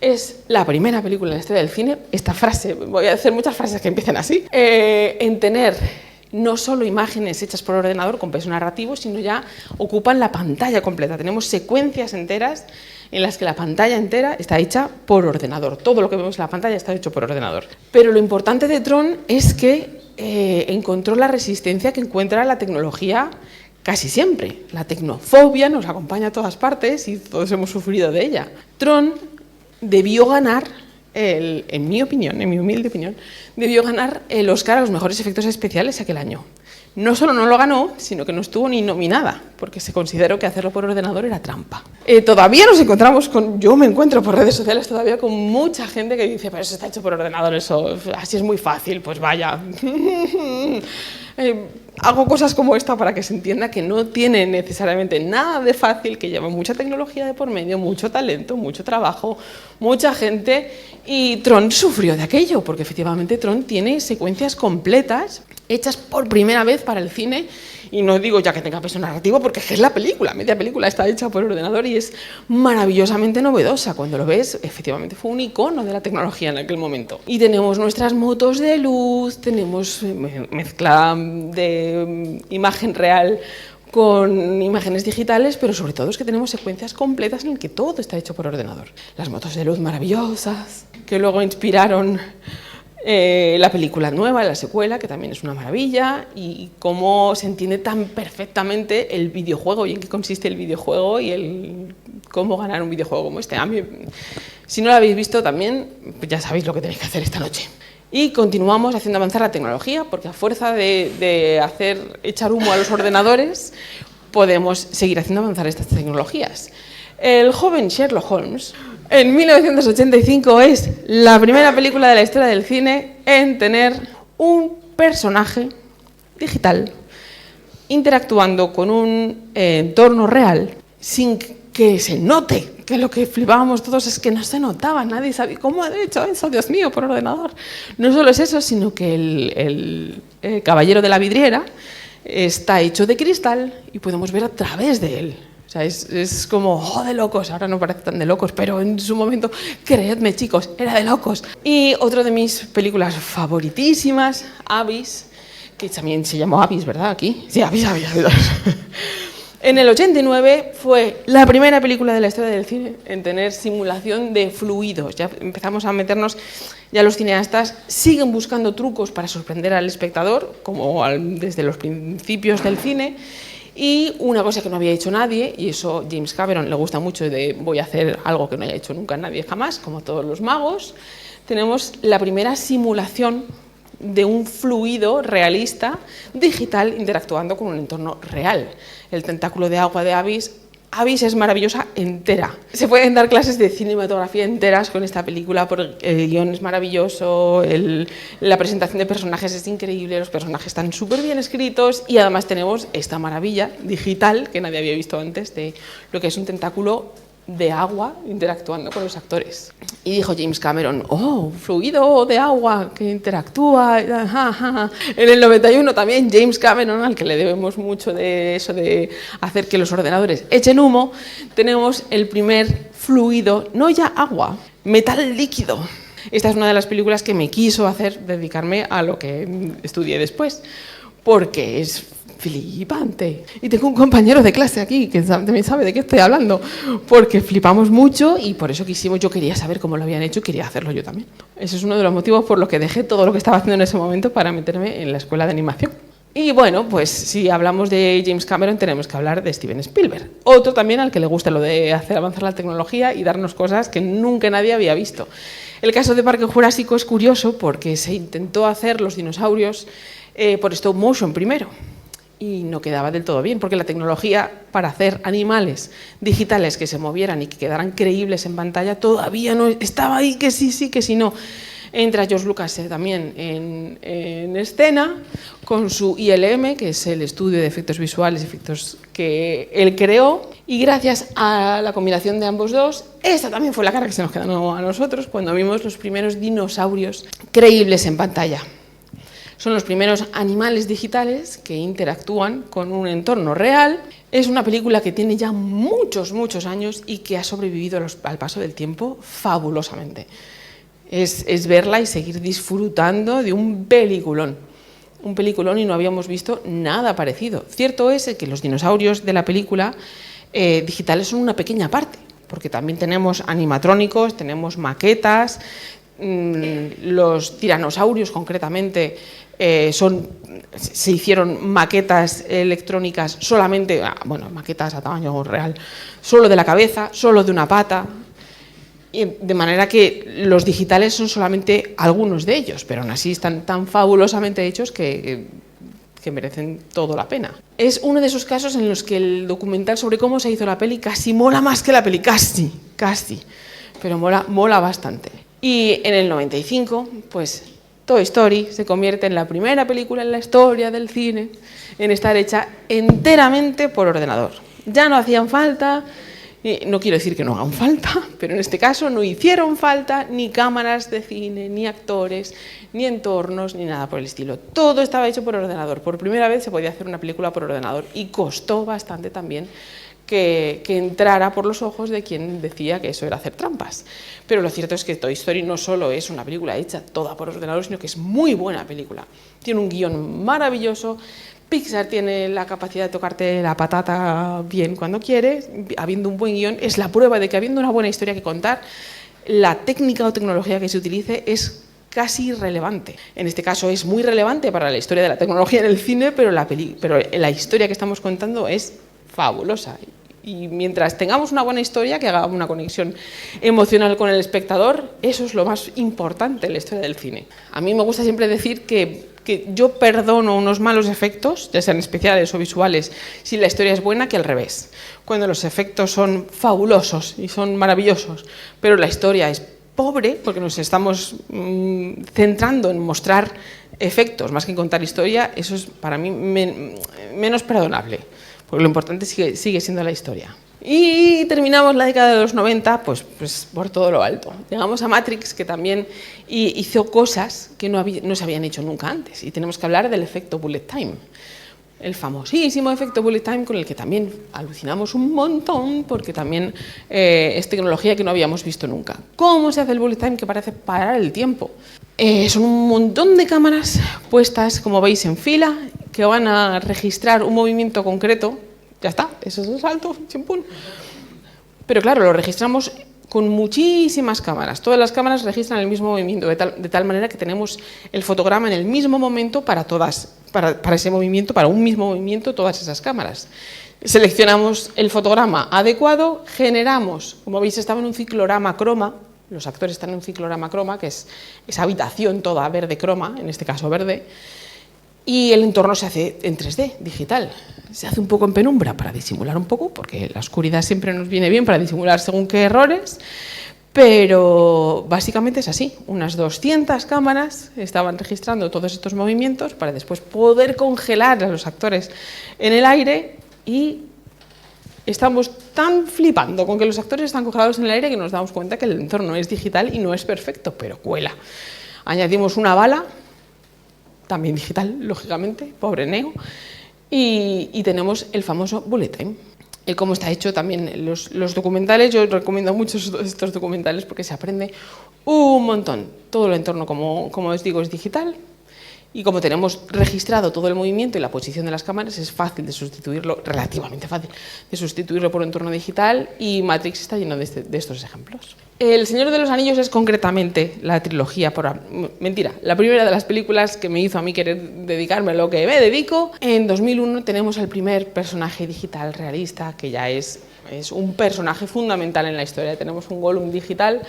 es la primera película en la historia del cine, esta frase, voy a hacer muchas frases que empiecen así, en tener no solo imágenes hechas por ordenador con peso narrativo, sino ya ocupan la pantalla completa. Tenemos secuencias enteras en las que la pantalla entera está hecha por ordenador. Todo lo que vemos en la pantalla está hecho por ordenador. Pero lo importante de Tron es que encontró la resistencia que encuentra la tecnología casi siempre. La tecnofobia nos acompaña a todas partes y todos hemos sufrido de ella. Tron debió ganar, en mi opinión, en mi humilde opinión, debió ganar el Oscar a los mejores efectos especiales aquel año. No solo no lo ganó, sino que no estuvo ni nominada, porque se consideró que hacerlo por ordenador era trampa. Todavía nos encontramos yo me encuentro por redes sociales todavía con mucha gente que dice, pero eso está hecho por ordenador, eso así es muy fácil, pues vaya. Hago cosas como esta para que se entienda que no tiene necesariamente nada de fácil, que lleva mucha tecnología de por medio, mucho talento, mucho trabajo, mucha gente, y Tron sufrió de aquello, porque efectivamente Tron tiene secuencias completas hechas por primera vez para el cine, y no digo ya que tenga peso narrativo, porque es la película, media película está hecha por ordenador y es maravillosamente novedosa. Cuando lo ves, efectivamente fue un icono de la tecnología en aquel momento. Y tenemos nuestras motos de luz, tenemos mezcla de imagen real con imágenes digitales, pero sobre todo es que tenemos secuencias completas en las que todo está hecho por ordenador. Las motos de luz maravillosas, que luego inspiraron la película nueva, la secuela, que también es una maravilla, y cómo se entiende tan perfectamente el videojuego y en qué consiste el videojuego y cómo ganar un videojuego como este. A mí, si no lo habéis visto también, ya sabéis lo que tenéis que hacer esta noche. Y continuamos haciendo avanzar la tecnología, porque a fuerza de echar humo a los ordenadores, podemos seguir haciendo avanzar estas tecnologías. El joven Sherlock Holmes, en 1985, es la primera película de la historia del cine en tener un personaje digital interactuando con un entorno real sin que se note, que lo que flipábamos todos es que no se notaba, nadie sabía cómo ha hecho eso, Dios mío, por ordenador. No solo es eso, sino que el caballero de la vidriera está hecho de cristal y podemos ver a través de él. O sea, es como, oh, de locos, ahora no parece tan de locos, pero en su momento, creedme chicos, era de locos. Y otra de mis películas favoritísimas, Abyss, que también se llamó Abyss, ¿verdad? Aquí. Sí, Abyss. En el 89 fue la primera película de la historia del cine en tener simulación de fluidos. Ya empezamos a meternos, ya los cineastas siguen buscando trucos para sorprender al espectador, como desde los principios del cine. Y una cosa que no había hecho nadie, y eso James Cameron le gusta mucho, voy a hacer algo que no haya hecho nunca nadie jamás, como todos los magos, tenemos la primera simulación de un fluido realista digital interactuando con un entorno real. El tentáculo de agua de Abyss es maravillosa entera. Se pueden dar clases de cinematografía enteras con esta película, porque el guión es maravilloso, la presentación de personajes es increíble, los personajes están súper bien escritos y además tenemos esta maravilla digital que nadie había visto antes de lo que es un tentáculo de agua interactuando con los actores. Y dijo James Cameron, oh, fluido de agua que interactúa. En el 91 también James Cameron, al que le debemos mucho de eso de hacer que los ordenadores echen humo, tenemos el primer fluido, no ya agua, metal líquido. Esta es una de las películas que me quiso hacer dedicarme a lo que estudié después, porque es flipante. Y tengo un compañero de clase aquí que también sabe de qué estoy hablando, porque flipamos mucho y por eso yo quería saber cómo lo habían hecho y quería hacerlo yo también. Ese es uno de los motivos por los que dejé todo lo que estaba haciendo en ese momento para meterme en la escuela de animación. Y bueno, pues si hablamos de James Cameron tenemos que hablar de Steven Spielberg, otro también al que le gusta lo de hacer avanzar la tecnología y darnos cosas que nunca nadie había visto. El caso de Parque Jurásico es curioso porque se intentó hacer los dinosaurios por stop motion primero y no quedaba del todo bien, porque la tecnología para hacer animales digitales que se movieran y que quedaran creíbles en pantalla todavía no estaba ahí, que sí, que sí no. Entra George Lucas también en escena con su ILM, que es el estudio de efectos visuales, efectos que él creó, y gracias a la combinación de ambos dos, esta también fue la cara que se nos quedó a nosotros cuando vimos los primeros dinosaurios creíbles en pantalla. Son los primeros animales digitales que interactúan con un entorno real. Es una película que tiene ya muchos años y que ha sobrevivido al paso del tiempo fabulosamente. Es verla y seguir disfrutando de un peliculón y no habíamos visto nada parecido. Cierto es que los dinosaurios de la película digitales son una pequeña parte, porque también tenemos animatrónicos, tenemos maquetas, los tiranosaurios concretamente se hicieron maquetas electrónicas solamente, maquetas a tamaño real, solo de la cabeza, solo de una pata. De manera que los digitales son solamente algunos de ellos, pero aún así están tan fabulosamente hechos que merecen toda la pena. Es uno de esos casos en los que el documental sobre cómo se hizo la peli casi mola más que la peli, casi, pero mola bastante. Y en el 95, pues Toy Story se convierte en la primera película en la historia del cine en estar hecha enteramente por ordenador. Ya no hacían falta... No quiero decir que no hagan falta, pero en este caso no hicieron falta ni cámaras de cine, ni actores, ni entornos, ni nada por el estilo. Todo estaba hecho por ordenador. Por primera vez se podía hacer una película por ordenador y costó bastante también que entrara por los ojos de quien decía que eso era hacer trampas. Pero lo cierto es que Toy Story no solo es una película hecha toda por ordenador, sino que es muy buena película. Tiene un guión maravilloso. Pixar tiene la capacidad de tocarte la patata bien cuando quiere, habiendo un buen guión, es la prueba de que habiendo una buena historia que contar, la técnica o tecnología que se utilice es casi irrelevante. En este caso es muy relevante para la historia de la tecnología en el cine, pero la historia que estamos contando es fabulosa. Y mientras tengamos una buena historia, que haga una conexión emocional con el espectador, eso es lo más importante en la historia del cine. A mí me gusta siempre decir que yo perdono unos malos efectos, ya sean especiales o visuales, si la historia es buena, que al revés. Cuando los efectos son fabulosos y son maravillosos, pero la historia es pobre, porque nos estamos centrando en mostrar efectos más que en contar historia, eso es para mí menos perdonable, porque lo importante sigue siendo la historia. Y terminamos la década de los 90 pues por todo lo alto. Llegamos a Matrix, que también hizo cosas que no se habían hecho nunca antes. Y tenemos que hablar del efecto bullet time. El famosísimo efecto bullet time, con el que también alucinamos un montón, porque también es tecnología que no habíamos visto nunca. ¿Cómo se hace el bullet time? Que parece parar el tiempo. Son un montón de cámaras puestas, como veis, en fila, que van a registrar un movimiento concreto. Ya está, eso es el salto, chimpún. Pero claro, lo registramos con muchísimas cámaras. Todas las cámaras registran el mismo movimiento, de tal manera que tenemos el fotograma en el mismo momento para ese movimiento, para un mismo movimiento, todas esas cámaras. Seleccionamos el fotograma adecuado, generamos, como veis, estaba en un ciclorama croma, los actores están en un ciclorama croma, que es esa habitación toda verde croma, en este caso verde, y el entorno se hace en 3D, digital. Se hace un poco en penumbra para disimular un poco, porque la oscuridad siempre nos viene bien para disimular según qué errores, pero básicamente es así. Unas 200 cámaras estaban registrando todos estos movimientos para después poder congelar a los actores en el aire, y estamos tan flipando con que los actores están congelados en el aire que nos damos cuenta que el entorno es digital y no es perfecto, pero cuela. Añadimos una bala, también digital, lógicamente, pobre Neo, y tenemos el famoso bullet time. Cómo está hecho también los documentales, yo recomiendo mucho estos documentales porque se aprende un montón. Todo el entorno, como os digo, es digital, Y como tenemos registrado todo el movimiento y la posición de las cámaras, es fácil de sustituirlo, relativamente fácil, de sustituirlo por un entorno digital, y Matrix está lleno de estos ejemplos. El Señor de los Anillos es concretamente la trilogía, mentira, la primera de las películas que me hizo a mí querer dedicarme a lo que me dedico. En 2001 tenemos el primer personaje digital realista, que ya es un personaje fundamental en la historia. Tenemos un Gollum digital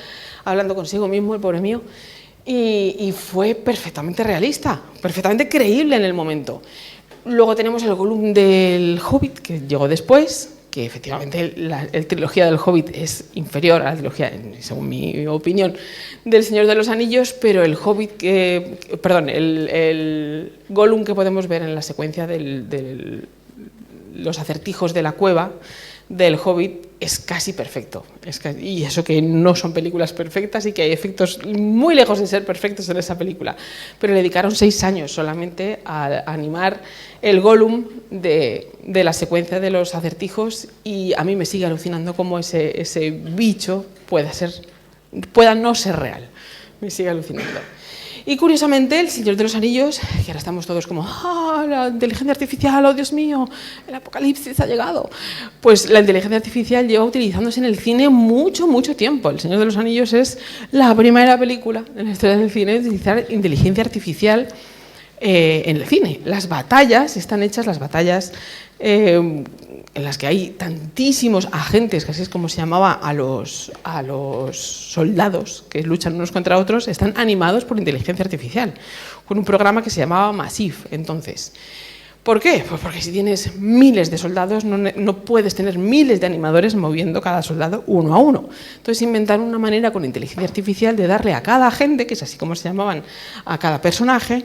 hablando consigo mismo, el pobre mío, y fue perfectamente realista, perfectamente creíble en el momento. Luego tenemos el Gollum del Hobbit, que llegó después, que efectivamente la trilogía del Hobbit es inferior a la trilogía, según mi opinión, del Señor de los Anillos, pero el Hobbit, el Gollum que podemos ver en la secuencia de los acertijos de la cueva del Hobbit es casi perfecto. Y eso que no son películas perfectas y que hay efectos muy lejos de ser perfectos en esa película. Pero le dedicaron 6 años solamente a animar el Gollum de la secuencia de los acertijos, y a mí me sigue alucinando cómo ese bicho pueda no ser real. Me sigue alucinando. Y curiosamente, el Señor de los Anillos, que ahora estamos todos como, la inteligencia artificial, oh Dios mío, el apocalipsis ha llegado. Pues la inteligencia artificial lleva utilizándose en el cine mucho, mucho tiempo. El Señor de los Anillos es la primera película en la historia del cine de utilizar inteligencia artificial en el cine. Las batallas están hechas, en las que hay tantísimos agentes, que así es como se llamaba a los soldados que luchan unos contra otros, están animados por inteligencia artificial, con un programa que se llamaba Massive. Entonces, ¿por qué? Pues porque si tienes miles de soldados, no puedes tener miles de animadores moviendo cada soldado uno a uno. Entonces inventaron una manera con inteligencia artificial de darle a cada agente, que es así como se llamaban a cada personaje,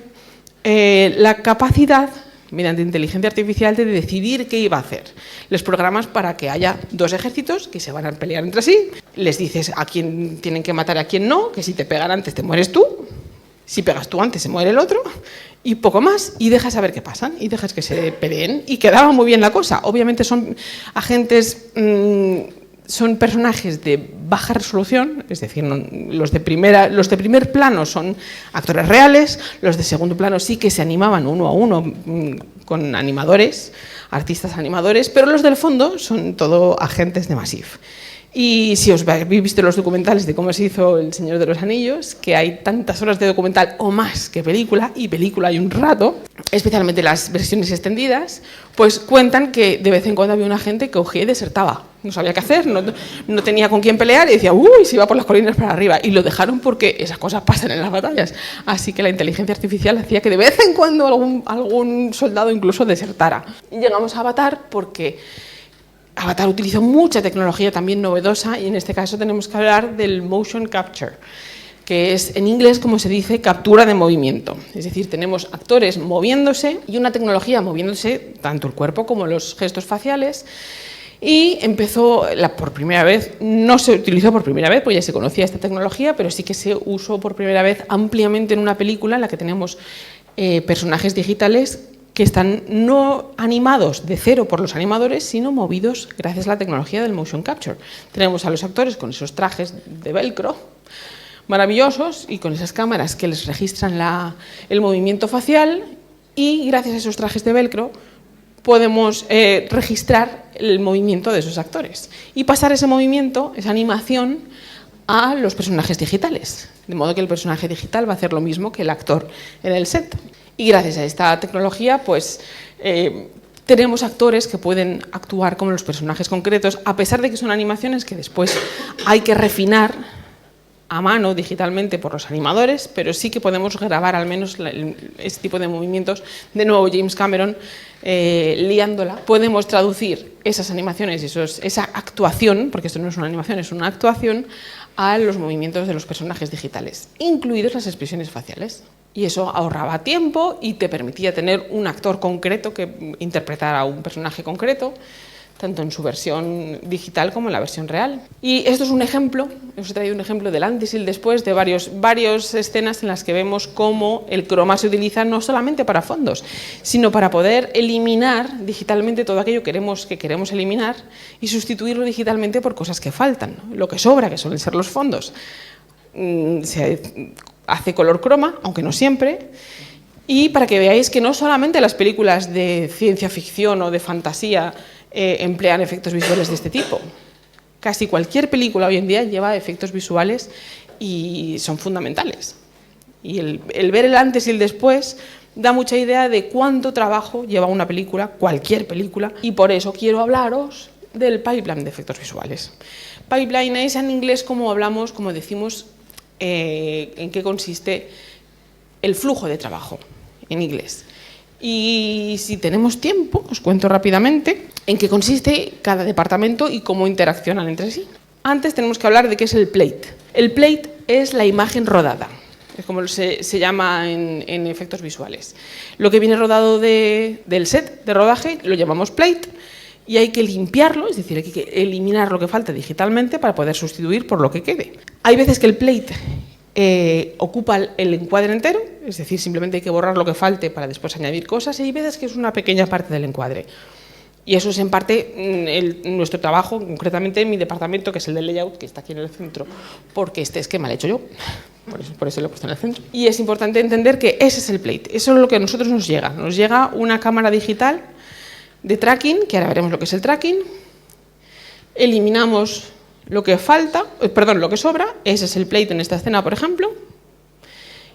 la capacidad, mediante inteligencia artificial, de decidir qué iba a hacer. Les programas para que haya 2 ejércitos que se van a pelear entre sí, les dices a quién tienen que matar y a quién no, que si te pegan antes te mueres tú, si pegas tú antes se muere el otro, y poco más, y dejas a ver qué pasan, y dejas que se peleen, y quedaba muy bien la cosa. Obviamente son agentes, son personajes de baja resolución, es decir, los de primer plano son actores reales, los de segundo plano sí que se animaban uno a uno con animadores, artistas animadores, pero los del fondo son todo agentes de Massive. Y si os habéis visto los documentales de cómo se hizo El Señor de los Anillos, que hay tantas horas de documental o más que película, y película hay un rato, especialmente las versiones extendidas, pues cuentan que de vez en cuando había una gente que cogía y desertaba. No sabía qué hacer, no tenía con quién pelear y decía, uy, se iba por las colinas para arriba. Y lo dejaron porque esas cosas pasan en las batallas. Así que la inteligencia artificial hacía que de vez en cuando algún soldado incluso desertara. Y llegamos a Avatar porque Avatar utilizó mucha tecnología también novedosa, y en este caso tenemos que hablar del motion capture, que es en inglés como se dice captura de movimiento. Es decir, tenemos actores moviéndose y una tecnología moviéndose tanto el cuerpo como los gestos faciales. Y empezó por primera vez, no se utilizó por primera vez, pues ya se conocía esta tecnología, pero sí que se usó por primera vez ampliamente en una película en la que tenemos personajes digitales que están no animados de cero por los animadores, sino movidos gracias a la tecnología del motion capture. Tenemos a los actores con esos trajes de velcro maravillosos y con esas cámaras que les registran el movimiento facial, y gracias a esos trajes de velcro podemos registrar el movimiento de esos actores y pasar ese movimiento, esa animación, a los personajes digitales, de modo que el personaje digital va a hacer lo mismo que el actor en el set. Y gracias a esta tecnología, pues tenemos actores que pueden actuar como los personajes concretos, a pesar de que son animaciones que después hay que refinar a mano digitalmente por los animadores, pero sí que podemos grabar al menos este tipo de movimientos. De nuevo, James Cameron liándola. Podemos traducir esas animaciones, esa actuación, porque esto no es una animación, es una actuación, a los movimientos de los personajes digitales, incluidas las expresiones faciales. Y eso ahorraba tiempo y te permitía tener un actor concreto que interpretara a un personaje concreto, tanto en su versión digital como en la versión real. Y esto es un ejemplo, os he traído un ejemplo del antes y el después de varias escenas en las que vemos cómo el croma se utiliza no solamente para fondos, sino para poder eliminar digitalmente todo aquello que queremos eliminar y sustituirlo digitalmente por cosas que faltan, ¿no? Lo que sobra, que suelen ser los fondos, se hace color croma, aunque no siempre, Y para que veáis que no solamente las películas de ciencia ficción o de fantasía emplean efectos visuales de este tipo. Casi cualquier película hoy en día lleva efectos visuales y son fundamentales. Y el ver el antes y el después da mucha idea de cuánto trabajo lleva una película, cualquier película, y por eso quiero hablaros del pipeline de efectos visuales. Pipeline es en inglés como hablamos, como decimos, en qué consiste el flujo de trabajo en inglés. Y si tenemos tiempo, os cuento rápidamente en qué consiste cada departamento y cómo interaccionan entre sí. Antes tenemos que hablar de qué es el plate. El plate es la imagen rodada, es como se llama en efectos visuales. Lo que viene rodado del set de rodaje lo llamamos plate y hay que limpiarlo, es decir, hay que eliminar lo que falta digitalmente para poder sustituir por lo que quede. Hay veces que el plate ocupa el encuadre entero, es decir, simplemente hay que borrar lo que falte para después añadir cosas, y hay veces que es una pequeña parte del encuadre. Y eso es en parte nuestro trabajo, concretamente en mi departamento, que es el de layout, que está aquí en el centro, porque este esquema lo he hecho yo, por eso lo he puesto en el centro. Y es importante entender que ese es el plate, eso es lo que a nosotros nos llega. Nos llega una cámara digital de tracking, que ahora veremos lo que es el tracking, eliminamos lo que falta, lo que sobra, ese es el plate en esta escena, por ejemplo,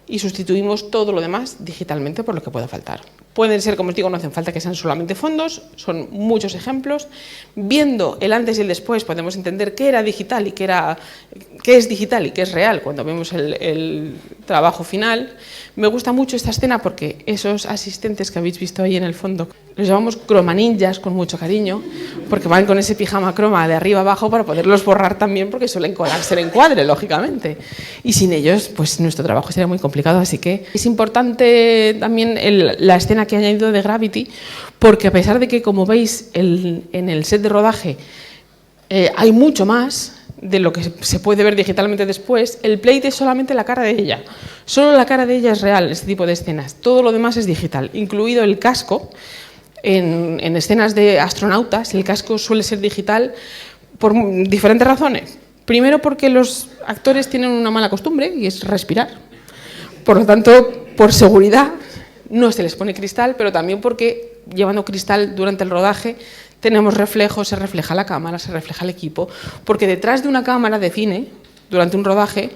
y sustituimos todo lo demás digitalmente por lo que pueda faltar. Pueden ser, como os digo, no hacen falta que sean solamente fondos, son muchos ejemplos. Viendo el antes y el después podemos entender qué era digital y qué es digital y qué es real cuando vemos el trabajo final. Me gusta mucho esta escena porque esos asistentes que habéis visto ahí en el fondo, los llamamos croma ninjas con mucho cariño, porque van con ese pijama croma de arriba abajo para poderlos borrar también, porque suelen colarse el encuadre, lógicamente. Y sin ellos, pues nuestro trabajo sería muy complicado, así que es importante también la escena que he añadido de Gravity, porque a pesar de que, como veis, en el set de rodaje hay mucho más de lo que se puede ver digitalmente después, el plate es solamente la cara de ella. Solo la cara de ella es real, este tipo de escenas. Todo lo demás es digital, incluido el casco. En escenas de astronautas, el casco suele ser digital por diferentes razones. Primero, porque los actores tienen una mala costumbre, y es respirar. Por lo tanto, por seguridad, no se les pone cristal, pero también porque, llevando cristal durante el rodaje, tenemos reflejos, se refleja la cámara, se refleja el equipo, porque detrás de una cámara de cine, durante un rodaje,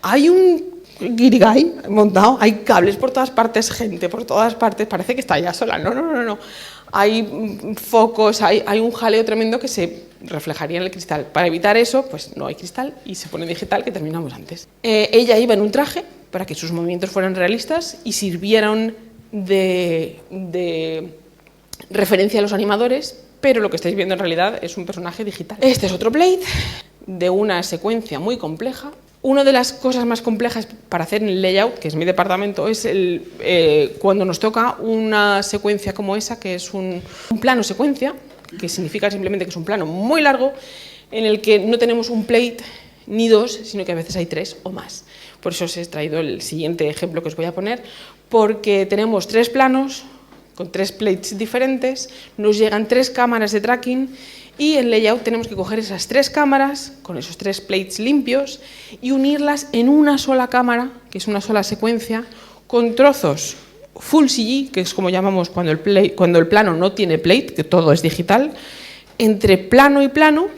hay un guirigay montado, hay cables por todas partes, gente por todas partes, parece que está ya sola, no. Hay focos, hay un jaleo tremendo que se reflejaría en el cristal. Para evitar eso, pues no hay cristal y se pone digital, que terminamos antes. Ella iba en un traje para que sus movimientos fueran realistas y sirvieran de referencia a los animadores, pero lo que estáis viendo en realidad es un personaje digital. Este es otro plate de una secuencia muy compleja. Una de las cosas más complejas para hacer en el layout, que es mi departamento, es cuando nos toca una secuencia como esa, que es un plano secuencia, que significa simplemente que es un plano muy largo, en el que no tenemos un plate ni dos, sino que a veces hay tres o más. Por eso os he traído el siguiente ejemplo que os voy a poner, porque tenemos tres planos con tres plates diferentes, nos llegan tres cámaras de tracking, y en layout tenemos que coger esas tres cámaras con esos tres plates limpios y unirlas en una sola cámara, que es una sola secuencia, con trozos full CG, que es como llamamos cuando el plano no tiene plate, que todo es digital, entre plano y plano,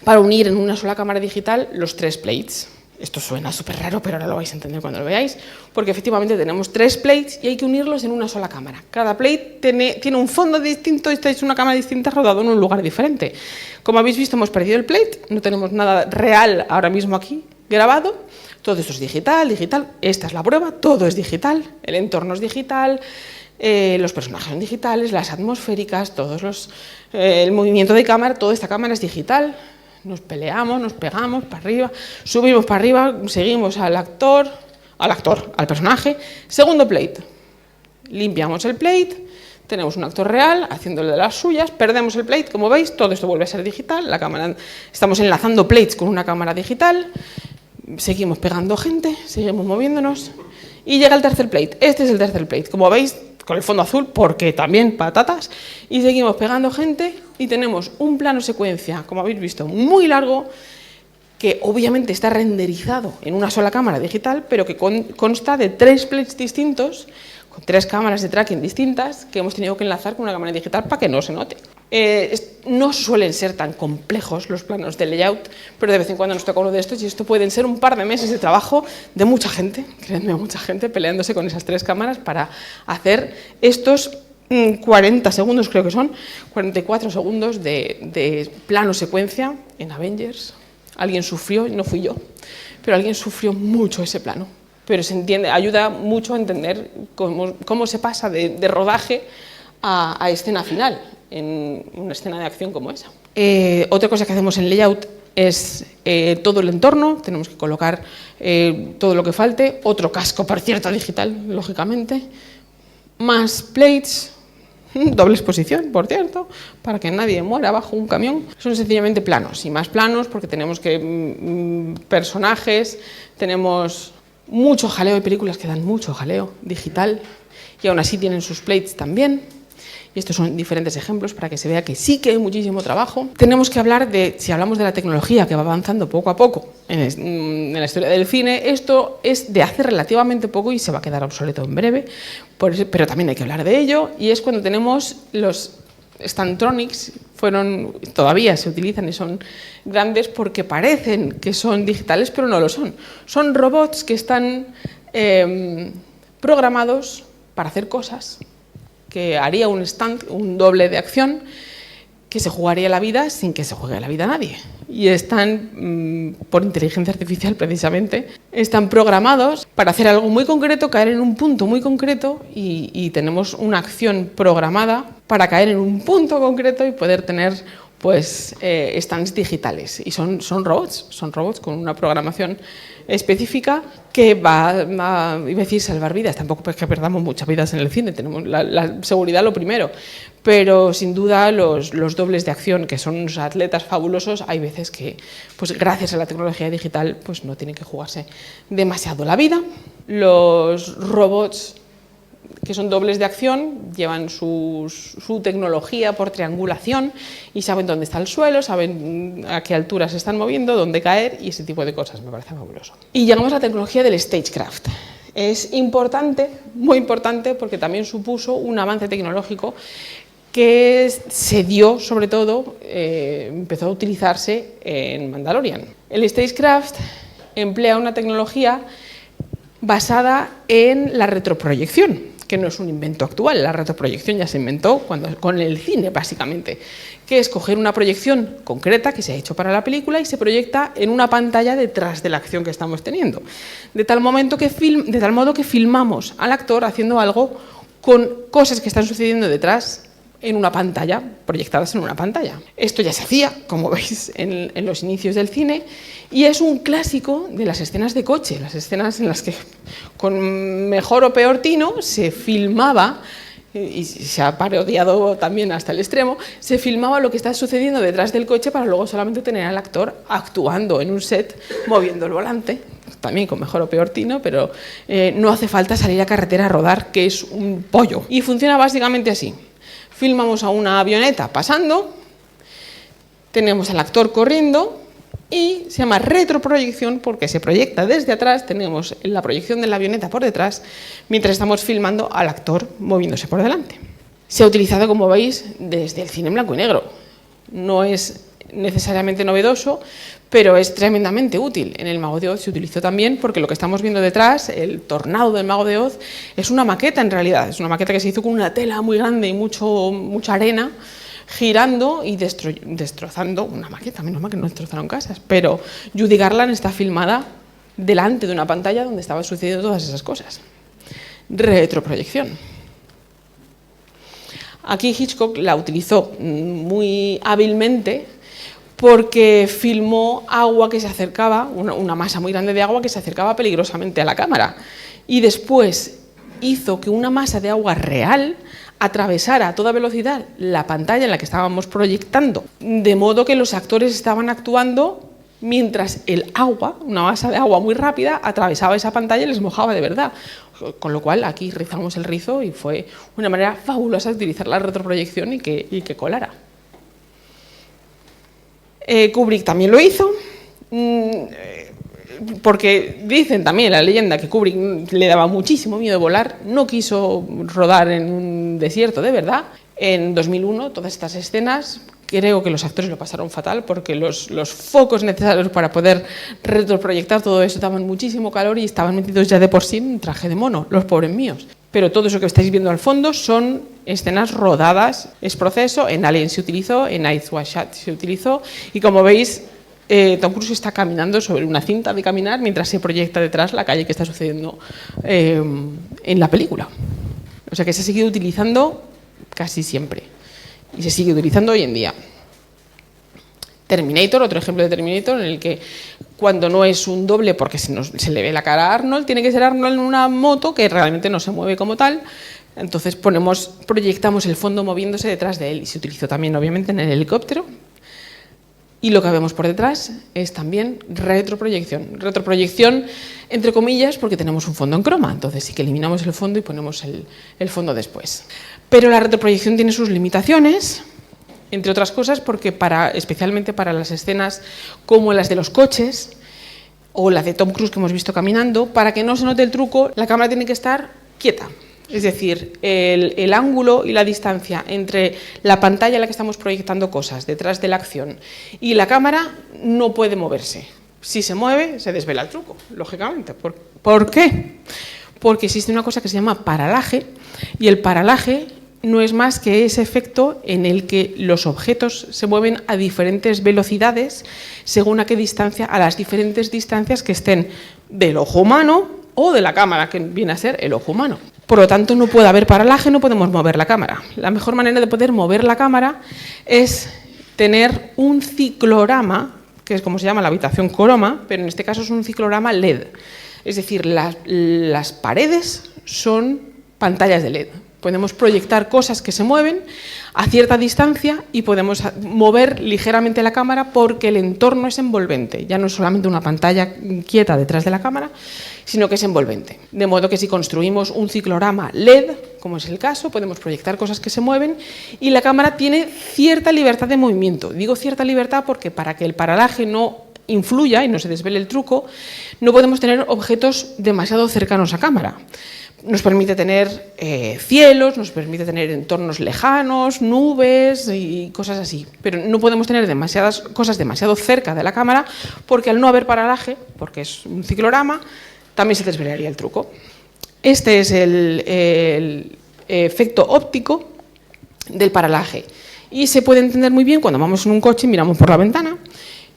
para unir en una sola cámara digital los tres plates. Esto suena súper raro, pero ahora lo vais a entender cuando lo veáis, porque efectivamente tenemos tres plates y hay que unirlos en una sola cámara. Cada plate tiene un fondo distinto, esta es una cámara distinta rodado en un lugar diferente. Como habéis visto, hemos perdido el plate, no tenemos nada real ahora mismo aquí grabado, todo esto es digital, esta es la prueba, todo es digital, el entorno es digital, los personajes son digitales, las atmosféricas, el movimiento de cámara, toda esta cámara es digital. Nos peleamos, nos pegamos para arriba, subimos para arriba, seguimos al personaje. Segundo plate, limpiamos el plate, tenemos un actor real haciéndole de las suyas, perdemos el plate, como veis, todo esto vuelve a ser digital, estamos enlazando plates con una cámara digital, seguimos pegando gente, seguimos moviéndonos y llega el tercer plate. Este es el tercer plate, como veis, con el fondo azul, porque también patatas, y seguimos pegando gente y tenemos un plano secuencia, como habéis visto, muy largo, que obviamente está renderizado en una sola cámara digital, pero que consta de tres plates distintos, con 3 cámaras de tracking distintas que hemos tenido que enlazar con una cámara digital para que no se note. No suelen ser tan complejos los planos de layout, pero de vez en cuando nos toca uno de estos y esto pueden ser un par de meses de trabajo de mucha gente, créanme, mucha gente peleándose con esas 3 cámaras para hacer estos 40 segundos, creo que son, 44 segundos de plano secuencia en Avengers. Alguien sufrió, y no fui yo, pero alguien sufrió mucho ese plano. Pero se entiende, ayuda mucho a entender cómo se pasa de rodaje a escena final, en una escena de acción como esa. Otra cosa que hacemos en layout es todo el entorno, tenemos que colocar todo lo que falte, otro casco, por cierto, digital, lógicamente, más plates, doble exposición, por cierto, para que nadie muera bajo un camión. Son sencillamente planos, y más planos porque tenemos personajes, tenemos mucho jaleo, hay películas que dan mucho jaleo digital y aún así tienen sus plates también. Y estos son diferentes ejemplos para que se vea que sí que hay muchísimo trabajo. Tenemos que hablar de, si hablamos de la tecnología que va avanzando poco a poco en la historia del cine, esto es de hace relativamente poco y se va a quedar obsoleto en breve, pero también hay que hablar de ello, y es cuando tenemos los Standtronics, todavía se utilizan y son grandes porque parecen que son digitales, pero no lo son. Son robots que están programados para hacer cosas que haría un stand, un doble de acción, que se jugaría la vida sin que se juegue la vida a nadie. Y están, por inteligencia artificial precisamente, están programados para hacer algo muy concreto, caer en un punto muy concreto, y tenemos una acción programada para caer en un punto concreto y poder tener pues, stands digitales. Y son robots con una programación específica que va a, iba a decir, salvar vidas. Tampoco es que perdamos muchas vidas en el cine, tenemos la seguridad lo primero, pero sin duda los dobles de acción, que son unos atletas fabulosos, hay veces que, pues gracias a la tecnología digital, pues no tienen que jugarse demasiado la vida. Los robots que son dobles de acción llevan su tecnología por triangulación y saben dónde está el suelo, saben a qué altura se están moviendo, dónde caer y ese tipo de cosas. Me parece fabuloso. Y llegamos a la tecnología del stagecraft. Es importante, muy importante, porque también supuso un avance tecnológico que se dio, sobre todo, empezó a utilizarse en Mandalorian. El stagecraft emplea una tecnología basada en la retroproyección, que no es un invento actual. La retroproyección ya se inventó con el cine, básicamente, que es coger una proyección concreta que se ha hecho para la película y se proyecta en una pantalla detrás de la acción que estamos teniendo, de tal modo que filmamos al actor haciendo algo con cosas que están sucediendo detrás en una pantalla, proyectadas en una pantalla. Esto ya se hacía, como veis, en los inicios del cine, y es un clásico de las escenas de coche, las escenas en las que, con mejor o peor tino, se filmaba, y se ha parodiado también hasta el extremo, se filmaba lo que está sucediendo detrás del coche para luego solamente tener al actor actuando en un set, moviendo el volante, también con mejor o peor tino, pero no hace falta salir a carretera a rodar, que es un pollo. Y funciona básicamente así. Filmamos a una avioneta pasando, tenemos al actor corriendo y se llama retroproyección porque se proyecta desde atrás, tenemos la proyección de la avioneta por detrás mientras estamos filmando al actor moviéndose por delante. Se ha utilizado, como veis, desde el cine en blanco y negro. No es necesariamente novedoso, pero es tremendamente útil. En El Mago de Oz se utilizó también porque lo que estamos viendo detrás, el tornado del Mago de Oz, es una maqueta en realidad, es una maqueta que se hizo con una tela muy grande y mucha arena, girando y destrozando una maqueta. Menos mal que no destrozaron casas, pero Judy Garland está filmada delante de una pantalla donde estaban sucediendo todas esas cosas. Retroproyección. Aquí Hitchcock la utilizó muy hábilmente porque filmó agua que se acercaba, una masa muy grande de agua que se acercaba peligrosamente a la cámara, y después hizo que una masa de agua real atravesara a toda velocidad la pantalla en la que estábamos proyectando, de modo que los actores estaban actuando mientras el agua, una masa de agua muy rápida, atravesaba esa pantalla y les mojaba de verdad. Con lo cual aquí rizamos el rizo y fue una manera fabulosa de utilizar la retroproyección y que colara. Kubrick también lo hizo. porque dicen también la leyenda que Kubrick le daba muchísimo miedo volar, no quiso rodar en un desierto de verdad. En 2001, todas estas escenas, creo que los actores lo pasaron fatal porque los focos necesarios para poder retroproyectar todo eso daban muchísimo calor y estaban metidos ya de por sí en un traje de mono, los pobres míos. Pero todo eso que estáis viendo al fondo son escenas rodadas, es proceso, en Alien se utilizó, en Eyes Wide Shut se utilizó, y como veis, Tom Cruise está caminando sobre una cinta de caminar mientras se proyecta detrás la calle que está sucediendo en la película. O sea que se ha seguido utilizando casi siempre y se sigue utilizando hoy en día. Terminator, otro ejemplo de Terminator en el que cuando no es un doble porque se le ve la cara a Arnold, tiene que ser Arnold en una moto que realmente no se mueve como tal, entonces proyectamos el fondo moviéndose detrás de él, y se utilizó también obviamente en el helicóptero. Y lo que vemos por detrás es también retroproyección. Retroproyección, entre comillas, porque tenemos un fondo en croma. Entonces sí que eliminamos el fondo y ponemos el fondo después. Pero la retroproyección tiene sus limitaciones, entre otras cosas, porque especialmente para las escenas como las de los coches o la de Tom Cruise que hemos visto caminando, para que no se note el truco, la cámara tiene que estar quieta. Es decir, el ángulo y la distancia entre la pantalla en la que estamos proyectando cosas detrás de la acción y la cámara no puede moverse. Si se mueve, se desvela el truco, lógicamente. ¿Por qué? Porque existe una cosa que se llama paralaje, y el paralaje no es más que ese efecto en el que los objetos se mueven a diferentes velocidades según a qué distancia, a las diferentes distancias que estén del ojo humano o de la cámara, que viene a ser el ojo humano. Por lo tanto, no puede haber paralaje, no podemos mover la cámara. La mejor manera de poder mover la cámara es tener un ciclorama, que es como se llama la habitación croma, pero en este caso es un ciclorama LED. Es decir, las paredes son pantallas de LED. Podemos proyectar cosas que se mueven a cierta distancia y podemos mover ligeramente la cámara porque el entorno es envolvente. Ya no es solamente una pantalla quieta detrás de la cámara, sino que es envolvente. De modo que si construimos un ciclorama LED, como es el caso, podemos proyectar cosas que se mueven y la cámara tiene cierta libertad de movimiento. Digo cierta libertad porque para que el paralaje no influya y no se desvele el truco, no podemos tener objetos demasiado cercanos a cámara. Nos permite tener cielos, nos permite tener entornos lejanos, nubes y cosas así. Pero no podemos tener demasiadas cosas demasiado cerca de la cámara porque al no haber paralaje, porque es un ciclorama, también se desvelaría el truco. Este es el efecto óptico del paralaje. Y se puede entender muy bien cuando vamos en un coche y miramos por la ventana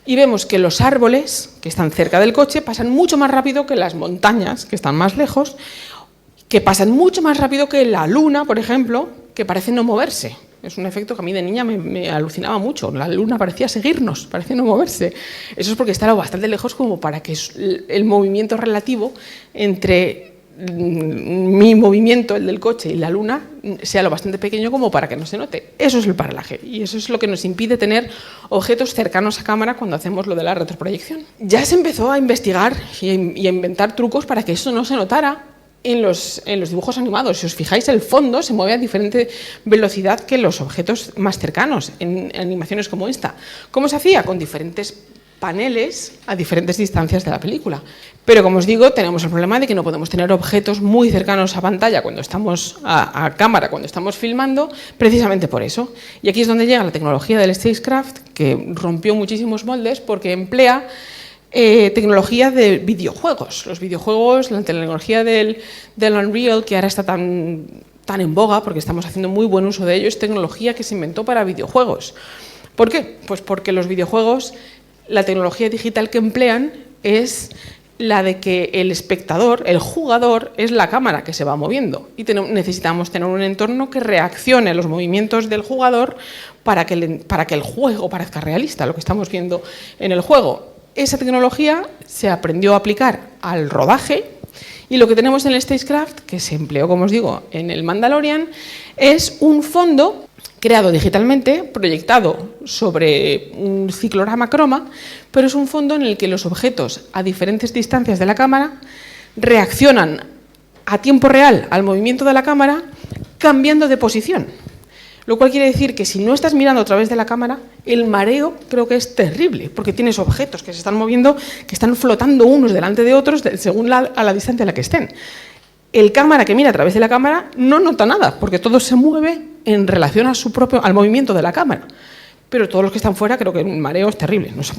y vemos que los árboles que están cerca del coche pasan mucho más rápido que las montañas que están más lejos, que pasan mucho más rápido que la luna, por ejemplo, que parece no moverse. Es un efecto que a mí de niña me alucinaba mucho. La luna parecía seguirnos, parecía no moverse. Eso es porque está bastante lejos como para que el movimiento relativo entre mi movimiento, el del coche, y la luna sea lo bastante pequeño como para que no se note. Eso es el paralaje y eso es lo que nos impide tener objetos cercanos a cámara cuando hacemos lo de la retroproyección. Ya se empezó a investigar y a inventar trucos para que eso no se notara en los dibujos animados. Si os fijáis, el fondo se mueve a diferente velocidad que los objetos más cercanos en animaciones como esta. ¿Cómo se hacía? Con diferentes paneles a diferentes distancias de la película. Pero como os digo, tenemos el problema de que no podemos tener objetos muy cercanos a pantalla cuando estamos a cámara, cuando estamos filmando, precisamente por eso. Y aquí es donde llega la tecnología del Stagecraft, que rompió muchísimos moldes porque emplea tecnología de videojuegos. Los videojuegos, la tecnología del Unreal, que ahora está tan en boga porque estamos haciendo muy buen uso de ello, es tecnología que se inventó para videojuegos. ¿Por qué? Pues porque los videojuegos, la tecnología digital que emplean es la de que el espectador, el jugador, es la cámara que se va moviendo y necesitamos tener un entorno que reaccione a los movimientos del jugador para que el juego parezca realista, lo que estamos viendo en el juego. Esa tecnología se aprendió a aplicar al rodaje y lo que tenemos en el Stagecraft, que se empleó, como os digo, en el Mandalorian, es un fondo creado digitalmente, proyectado sobre un ciclorama croma, pero es un fondo en el que los objetos a diferentes distancias de la cámara reaccionan a tiempo real al movimiento de la cámara cambiando de posición. Lo cual quiere decir que si no estás mirando a través de la cámara, el mareo creo que es terrible, porque tienes objetos que se están moviendo, que están flotando unos delante de otros según a la distancia a la que estén. El cámara que mira a través de la cámara no nota nada, porque todo se mueve en relación al movimiento de la cámara. Pero todos los que están fuera, creo que el mareo es terrible. No se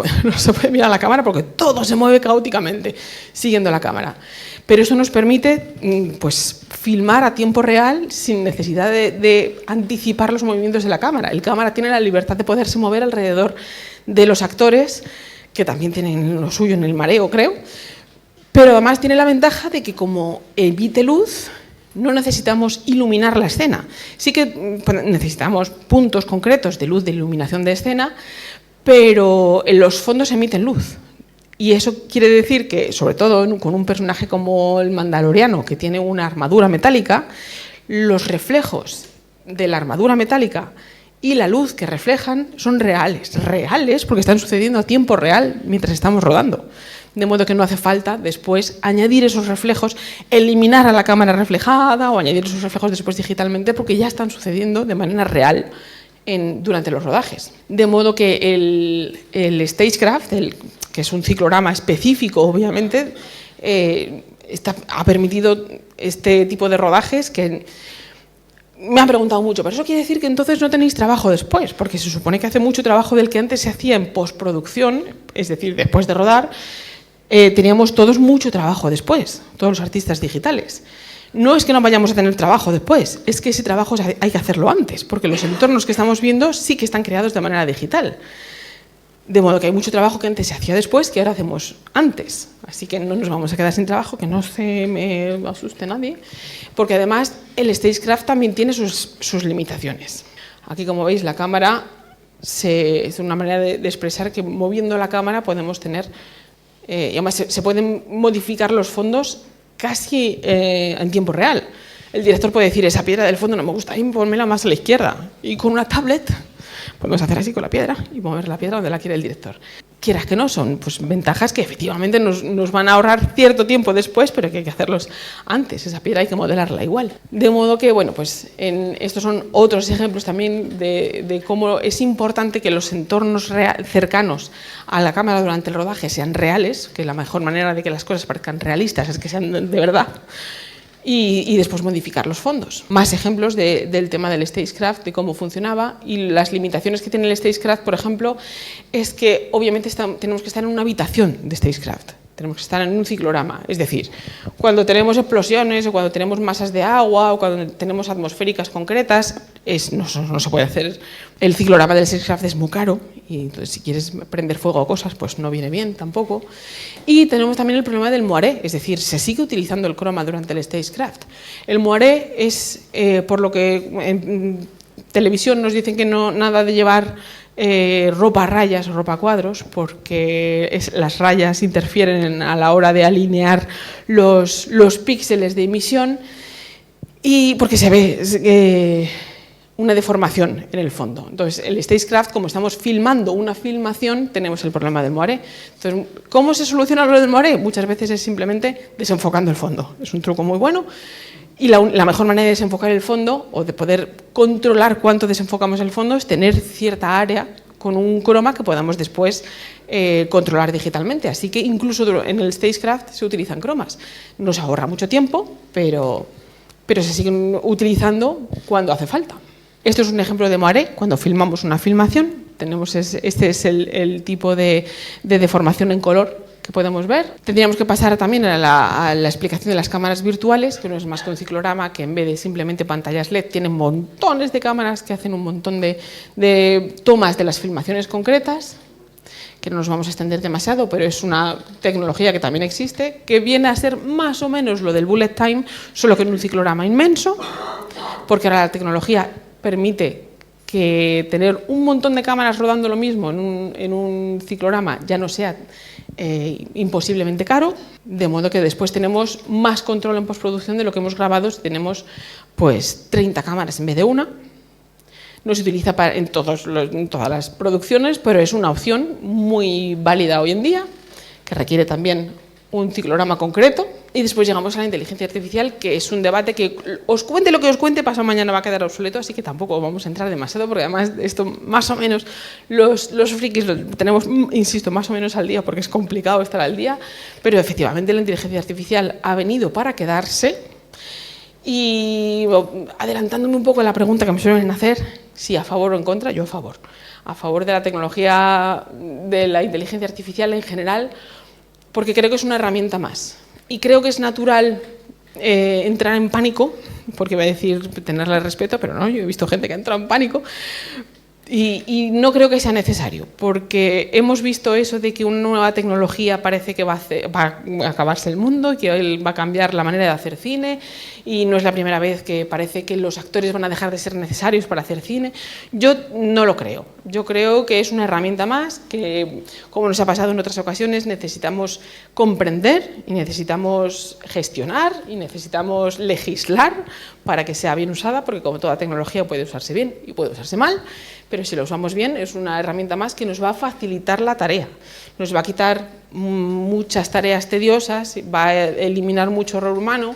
puede mirar a la cámara porque todo se mueve caóticamente siguiendo la cámara. Pero eso nos permite pues, filmar a tiempo real sin necesidad de anticipar los movimientos de la cámara. El cámara tiene la libertad de poderse mover alrededor de los actores, que también tienen lo suyo en el mareo, creo. Pero además tiene la ventaja de que como emite luz, no necesitamos iluminar la escena. Sí que necesitamos puntos concretos de luz, de iluminación de escena, pero en los fondos emiten luz. Y eso quiere decir que, sobre todo con un personaje como el Mandaloriano, que tiene una armadura metálica, los reflejos de la armadura metálica y la luz que reflejan son reales porque están sucediendo a tiempo real mientras estamos rodando. De modo que no hace falta después añadir esos reflejos, eliminar a la cámara reflejada o añadir esos reflejos después digitalmente, porque ya están sucediendo de manera real durante los rodajes. De modo que el Stagecraft, que es un ciclorama específico, obviamente, ha permitido este tipo de rodajes que me han preguntado mucho, pero eso quiere decir que entonces no tenéis trabajo después, porque se supone que hace mucho trabajo del que antes se hacía en postproducción, es decir, después de rodar. Teníamos todos mucho trabajo después, todos los artistas digitales. No es que no vayamos a tener trabajo después, es que ese trabajo hay que hacerlo antes, porque los entornos que estamos viendo sí que están creados de manera digital. De modo que hay mucho trabajo que antes se hacía después, que ahora hacemos antes. Así que no nos vamos a quedar sin trabajo, que no se me asuste nadie, porque además el Stagecraft también tiene sus limitaciones. Aquí, como veis, la cámara es una manera de expresar que moviendo la cámara podemos tener... y además se pueden modificar los fondos casi en tiempo real. El director puede decir, esa piedra del fondo no me gusta, ponmela más a la izquierda. Y con una tablet podemos hacer así con la piedra y mover la piedra donde la quiere el director. Quieras que no, son pues, ventajas que efectivamente nos van a ahorrar cierto tiempo después, pero que hay que hacerlos antes. Esa piedra hay que modelarla igual. De modo que, bueno, pues estos son otros ejemplos también de cómo es importante que los entornos cercanos a la cámara durante el rodaje sean reales, que la mejor manera de que las cosas parezcan realistas es que sean de verdad. Y después modificar los fondos. Más ejemplos del tema del Stagecraft, de cómo funcionaba y las limitaciones que tiene el Stagecraft, por ejemplo, es que obviamente tenemos que estar en una habitación de Stagecraft, tenemos que estar en un ciclorama, es decir, cuando tenemos explosiones o cuando tenemos masas de agua o cuando tenemos atmosféricas concretas, no se puede hacer. El ciclorama del Stagecraft es muy caro y entonces si quieres prender fuego o cosas, pues no viene bien tampoco. Y tenemos también el problema del moiré, es decir, se sigue utilizando el croma durante el Stagecraft. El moiré es, por lo que en televisión nos dicen que no nada de llevar ropa a rayas o ropa a cuadros, porque las rayas interfieren a la hora de alinear los píxeles de emisión y porque se ve una deformación en el fondo. Entonces, el Stagecraft, como estamos filmando una filmación, tenemos el problema del moiré. Entonces, ¿cómo se soluciona lo del moiré? Muchas veces es simplemente desenfocando el fondo. Es un truco muy bueno. Y la mejor manera de desenfocar el fondo o de poder controlar cuánto desenfocamos el fondo es tener cierta área con un croma que podamos después controlar digitalmente. Así que incluso en el Stagecraft se utilizan cromas. Nos ahorra mucho tiempo, pero se siguen utilizando cuando hace falta. Esto es un ejemplo de moiré cuando filmamos una filmación. Este es el tipo de deformación en color que podemos ver. Tendríamos que pasar también a la explicación de las cámaras virtuales, que no es más que un ciclorama que en vez de simplemente pantallas LED tienen montones de cámaras que hacen un montón de tomas de las filmaciones concretas, que no nos vamos a extender demasiado, pero es una tecnología que también existe, que viene a ser más o menos lo del bullet time, solo que en un ciclorama inmenso, porque ahora la tecnología permite que tener un montón de cámaras rodando lo mismo en un ciclorama ya no sea imposiblemente caro, de modo que después tenemos más control en postproducción de lo que hemos grabado si tenemos pues 30 cámaras en vez de una. No se utiliza en todas las producciones, pero es una opción muy válida hoy en día, que requiere también un ciclorama concreto, Y después llegamos a la inteligencia artificial, que es un debate que os cuente lo que os cuente, pasado mañana va a quedar obsoleto, así que tampoco vamos a entrar demasiado, porque además esto más o menos los frikis lo tenemos, insisto, más o menos al día, porque es complicado estar al día, pero efectivamente la inteligencia artificial ha venido para quedarse. Y adelantándome un poco a la pregunta que me suelen hacer, si a favor o en contra, yo a favor de la tecnología, de la inteligencia artificial en general, porque creo que es una herramienta más. Y creo que es natural entrar en pánico, porque voy a decir tenerle respeto, pero no, yo he visto gente que ha entrado en pánico, y no creo que sea necesario, porque hemos visto eso de que una nueva tecnología parece que va a acabarse el mundo, que va a cambiar la manera de hacer cine, y no es la primera vez que parece que los actores van a dejar de ser necesarios para hacer cine. Yo no lo creo. Yo creo que es una herramienta más que, como nos ha pasado en otras ocasiones, necesitamos comprender y necesitamos gestionar y necesitamos legislar para que sea bien usada, porque como toda tecnología puede usarse bien y puede usarse mal, pero si lo usamos bien es una herramienta más que nos va a facilitar la tarea, nos va a quitar muchas tareas tediosas, va a eliminar mucho error humano,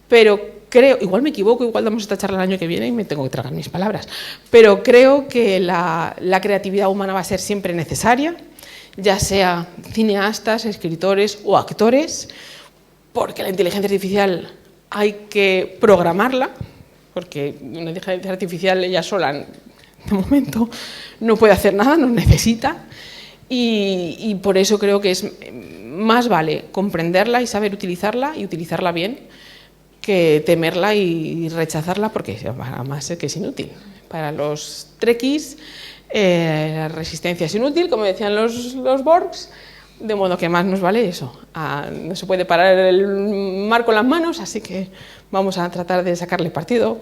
pero creo, igual me equivoco, igual damos esta charla el año que viene y me tengo que tragar mis palabras, pero creo que la creatividad humana va a ser siempre necesaria, ya sea cineastas, escritores o actores, porque la inteligencia artificial hay que programarla, porque una inteligencia artificial ella sola, de momento, no puede hacer nada, nos necesita, y por eso creo que es más vale comprenderla y saber utilizarla y utilizarla bien, que temerla y rechazarla, porque además es que es inútil. Para los trekkies, la resistencia es inútil, como decían los Borgs, de modo que más nos vale eso. No se puede parar el mar con las manos, así que vamos a tratar de sacarle partido.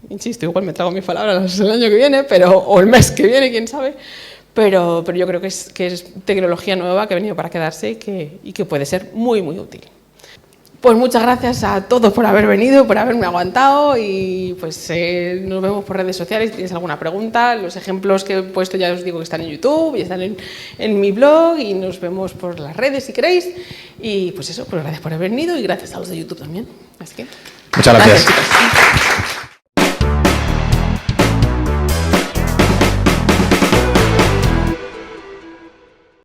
Insisto, igual me trago mis palabras el año que viene, o el mes que viene, quién sabe, pero yo creo que es tecnología nueva que ha venido para quedarse y que puede ser muy, muy útil. Pues muchas gracias a todos por haber venido, por haberme aguantado, y pues nos vemos por redes sociales. Si tienes alguna pregunta, los ejemplos que he puesto ya os digo que están en YouTube y están en mi blog, y nos vemos por las redes si queréis. Y pues eso, pues gracias por haber venido y gracias a los de YouTube también. Así que, muchas gracias. Chicos.